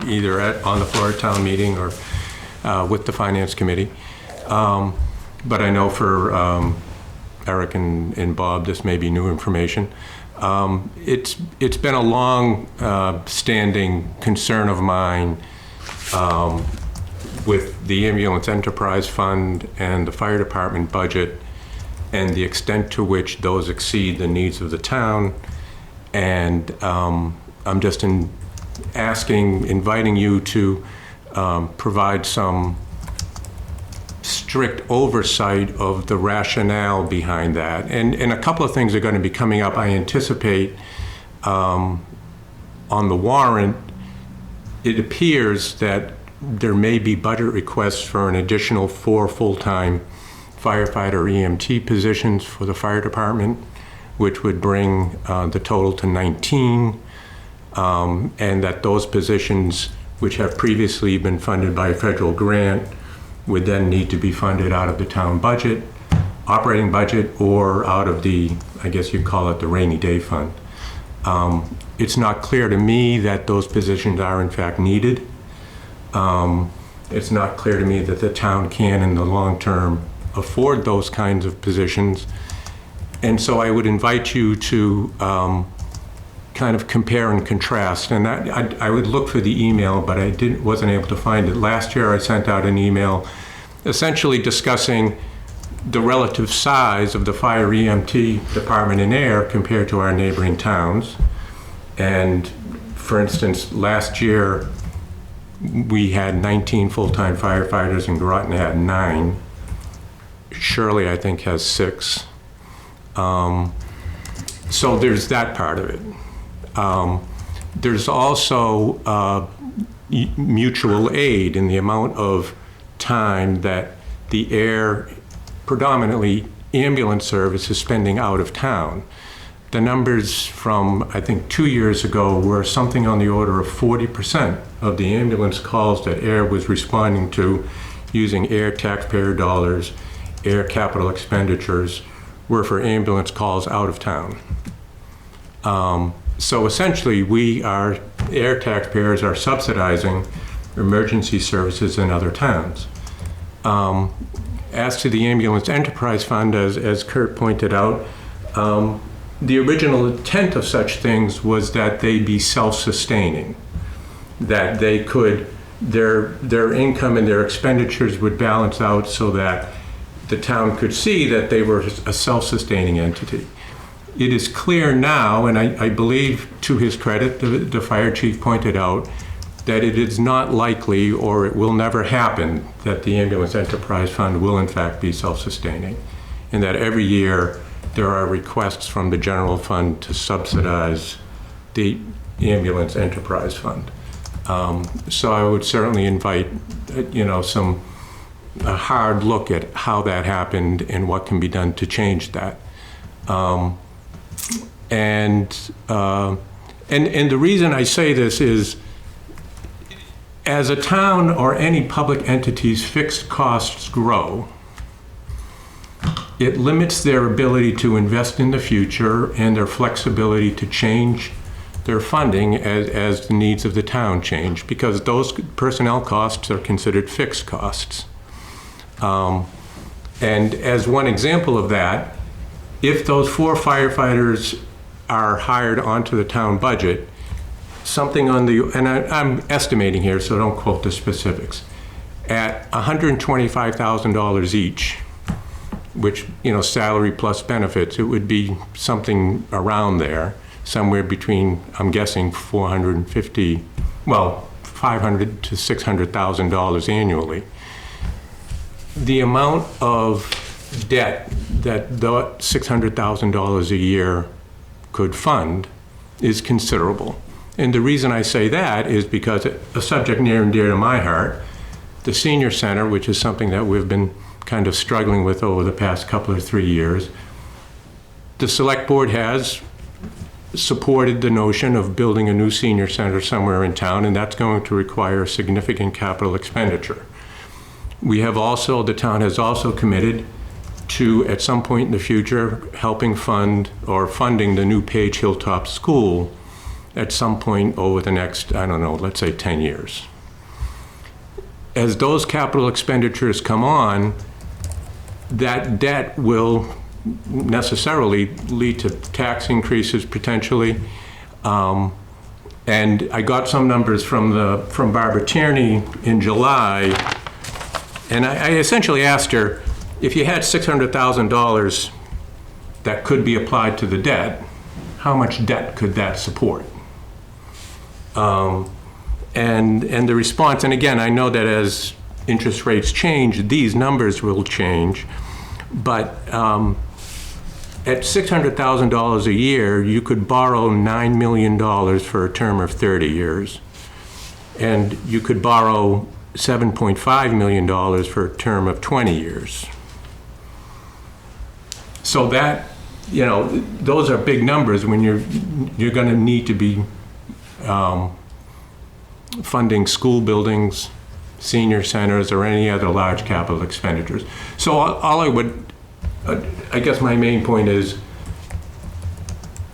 either on the floor at town meeting or with the Finance Committee. But I know for Eric and Bob, this may be new information. It's been a long standing concern of mine with the Ambulance Enterprise Fund and the Fire Department budget, and the extent to which those exceed the needs of the town. And I'm just inviting you to provide some strict oversight of the rationale behind that. And a couple of things are going to be coming up, I anticipate, on the warrant. It appears that there may be budget requests for an additional 4 full-time firefighter EMT positions for the fire department, which would bring the total to 19, and that those positions, which have previously been funded by a federal grant, would then need to be funded out of the town budget, operating budget, or out of the, I guess you'd call it the rainy day fund. It's not clear to me that those positions are in fact needed. It's not clear to me that the town can, in the long term, afford those kinds of positions. And so I would invite you to kind of compare and contrast. And I would look for the email, but I wasn't able to find it. Last year I sent out an email essentially discussing the relative size of the fire EMT department in Ayer compared to our neighboring towns. And for instance, last year we had 19 full-time firefighters and Groton had 9. Shirley, I think, has 6. So there's that part of it. There's also mutual aid in the amount of time that the Ayer, predominantly ambulance service, is spending out of town. The numbers from, I think, 2 years ago were something on the order of 40% of the ambulance calls that Ayer was responding to using Ayer taxpayer dollars, Ayer capital expenditures, were for ambulance calls out of town. So essentially, Ayer taxpayers are subsidizing emergency services in other towns. As to the Ambulance Enterprise Fund, as Kurt pointed out, the original intent of such things was that they be self-sustaining, that they could, their income and their expenditures would balance out so that the town could see that they were a self-sustaining entity. It is clear now, and I believe to his credit, the fire chief pointed out, that it is not likely, or it will never happen, that the Ambulance Enterprise Fund will in fact be self-sustaining, and that every year there are requests from the general fund to subsidize the ambulance enterprise fund. So I would certainly invite, a hard look at how that happened and what can be done to change that. And the reason I say this is, as a town or any public entity's fixed costs grow, it limits their ability to invest in the future and their flexibility to change their funding as the needs of the town change, because those personnel costs are considered fixed costs. And as one example of that, if those 4 firefighters are hired onto the town budget, something on the, and I'm estimating here, so don't quote the specifics, at $125,000 each, which, salary plus benefits, it would be something around there, somewhere between, I'm guessing, $500,000 to $600,000 annually. The amount of debt that the $600,000 a year could fund is considerable. And the reason I say that is because a subject near and dear to my heart, the senior center, which is something that we've been kind of struggling with over the past couple or 3 years, the select board has supported the notion of building a new senior center somewhere in town, and that's going to require a significant capital expenditure. We have also, the town has also committed to, at some point in the future, helping fund or funding the new Page Hilltop School at some point over the next, I don't know, let's say 10 years. As those capital expenditures come on, that debt will necessarily lead to tax increases potentially. And I got some numbers from Barbara Tierney in July, and I essentially asked her, if you had $600,000 that could be applied to the debt, how much debt could that support? And the response, and again, I know that as interest rates change, these numbers will change, but at $600,000 a year, you could borrow $9 million for a term of 30 years. And you could borrow $7.5 million for a term of 20 years. So that, those are big numbers when you're going to need to be funding school buildings, senior centers, or any other large capital expenditures. So all I would, I guess my main point is,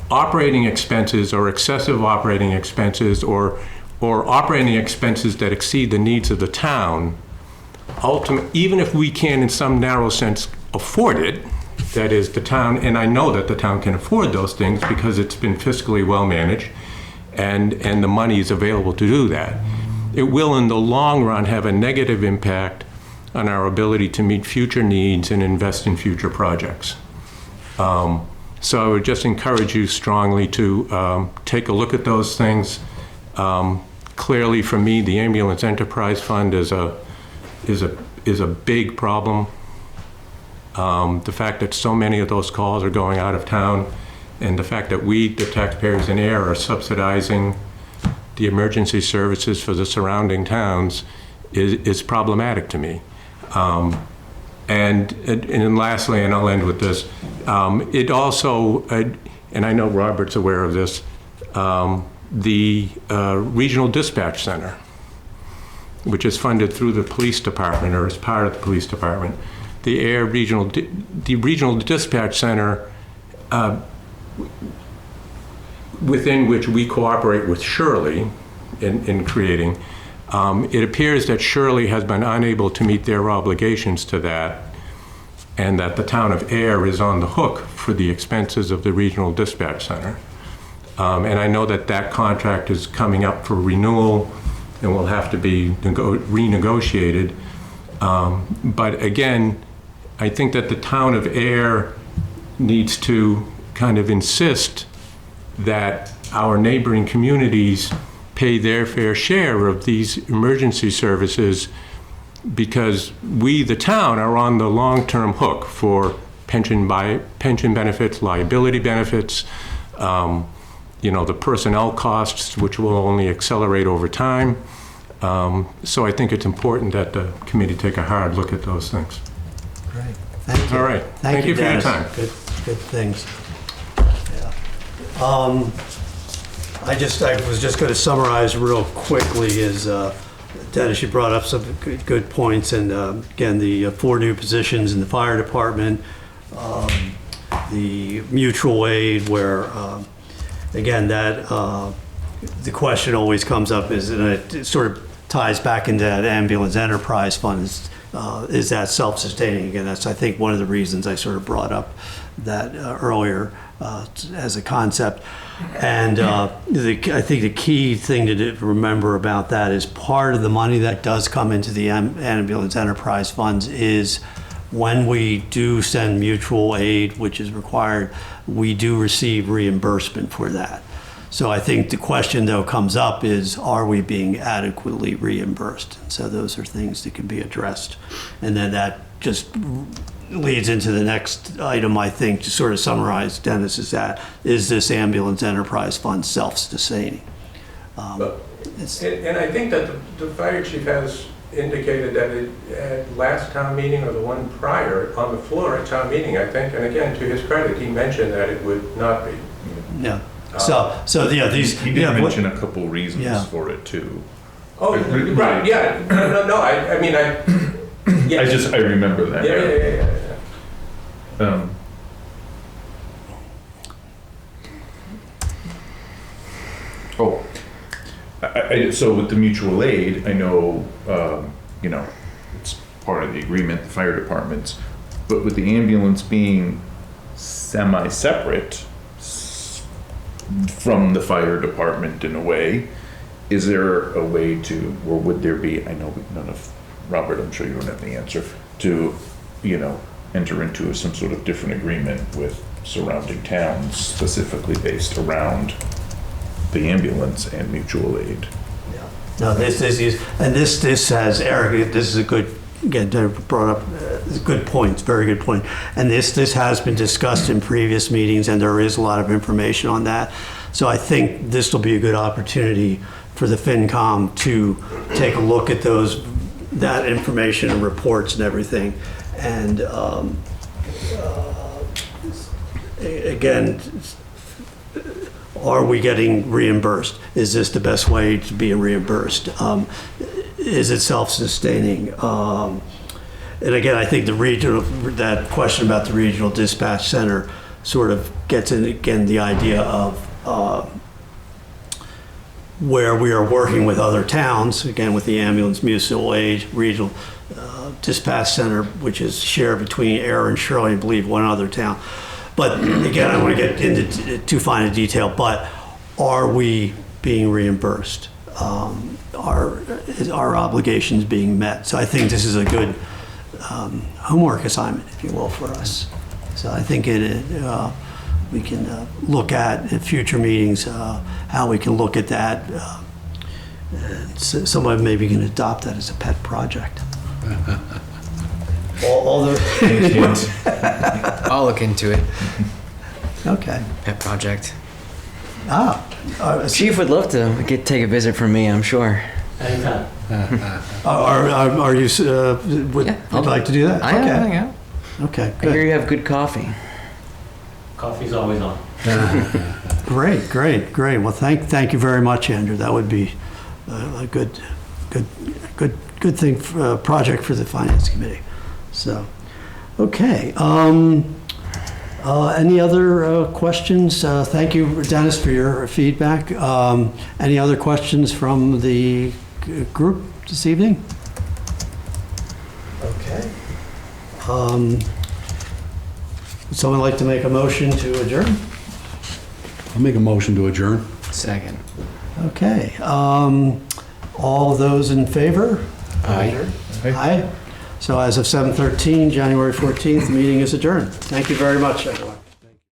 operating expenses or excessive operating expenses or operating expenses that exceed the needs of the town, even if we can in some narrow sense afford it, that is the town, and I know that the town can afford those things because it's been fiscally well managed and the money is available to do that. It will in the long run have a negative impact on our ability to meet future needs and invest in future projects. So I would just encourage you strongly to take a look at those things. Clearly, for me, the Ambulance Enterprise Fund is a big problem. The fact that so many of those calls are going out of town, and the fact that we, the taxpayers in Ayer, are subsidizing the emergency services for the surrounding towns is problematic to me. And lastly, and I'll end with this, it also, and I know Robert's aware of this, the Regional Dispatch Center, which is funded through the police department or as part of the police department. The Ayer Regional Dispatch Center, within which we cooperate with Shirley in creating, it appears that Shirley has been unable to meet their obligations to that, and that the town of Ayer is on the hook for the expenses of the Regional Dispatch Center. And I know that that contract is coming up for renewal and will have to be renegotiated. But again, I think that the town of Ayer needs to kind of insist that our neighboring communities pay their fair share of these emergency services, because we, the town, are on the long-term hook for pension benefits, liability benefits, the personnel costs, which will only accelerate over time. So I think it's important that the committee take a hard look at those things. Great. Thank you. All right. Thank you for your Dennis. time. Good things. Yeah. I was just going to summarize real quickly is, Dennis, you brought up some good points, and again, the 4 new positions in the fire department, the mutual aid where, again, that the question always comes up is, and it sort of ties back into that ambulance enterprise fund, is that self-sustaining? Again, that's, I think, one of the reasons I sort of brought up that earlier as a concept. And I think the key thing to remember about that is part of the money that does come into the ambulance enterprise funds is when we do send mutual aid, which is required, we do receive reimbursement for that. So I think the question, though, comes up is, are we being adequately reimbursed? So those are things that can be addressed. And then that just leads into the next item, I think, to sort of summarize, Dennis, is this ambulance enterprise fund self-sustaining? And I think that the fire chief has indicated that at last town meeting or the one prior, on the floor at town meeting, I think, and again, to his credit, he mentioned that it would not be. Yeah. So yeah, these. He did mention a couple reasons Yeah. for it too. Oh, right, yeah, no, I mean, yeah. I remember that. Yeah. So with the mutual aid, I know, it's part of the agreement, the fire departments, but with the ambulance being semi-separate from the fire department in a way, is there a way to, or would there be, I know none of, Robert, I'm sure you don't have the answer, to, enter into some sort of different agreement with surrounding towns specifically based around the ambulance and mutual aid? No, this has, Eric, this is a good, again, brought up good points, very good point. And this has been discussed in previous meetings, and there is a lot of information on that. So I think this will be a good opportunity for the FinCom to take a look at that information and reports and everything. And again, are we getting reimbursed? Is this the best way to be reimbursed? Is it self-sustaining? And again, I think that question about the regional dispatch center sort of gets in, again, the idea of where we are working with other towns, again, with the ambulance, mutual aid, regional dispatch center, which is shared between Ayer and Shirley, I believe, one other town. But again, I don't want to get into too fine a detail, but are we being reimbursed? Is our obligations being met? So I think this is a good homework assignment, if you will, for us. So I think we can look at in future meetings how we can look at that. Someone maybe can adopt that as a pet project. All the I'll look into it. okay. Pet project. Chief would love to take a visit from me, I'm sure. Anytime. Are you would like to do that? I am. Okay, I hear good. you have good coffee. Coffee's always on. Great. Well, thank you very much, Andrew. That would be a good thing, project for the Finance Committee. So, okay. Any other questions? Thank you, Dennis, for your feedback. Any other questions from the group this evening? Okay. Would someone like to make a motion to adjourn? I'll make a motion to adjourn. Second. Okay. All those in favor? Aye. Aye. So as of 7:13, January 14th, the meeting is adjourned. Thank you very much, everyone.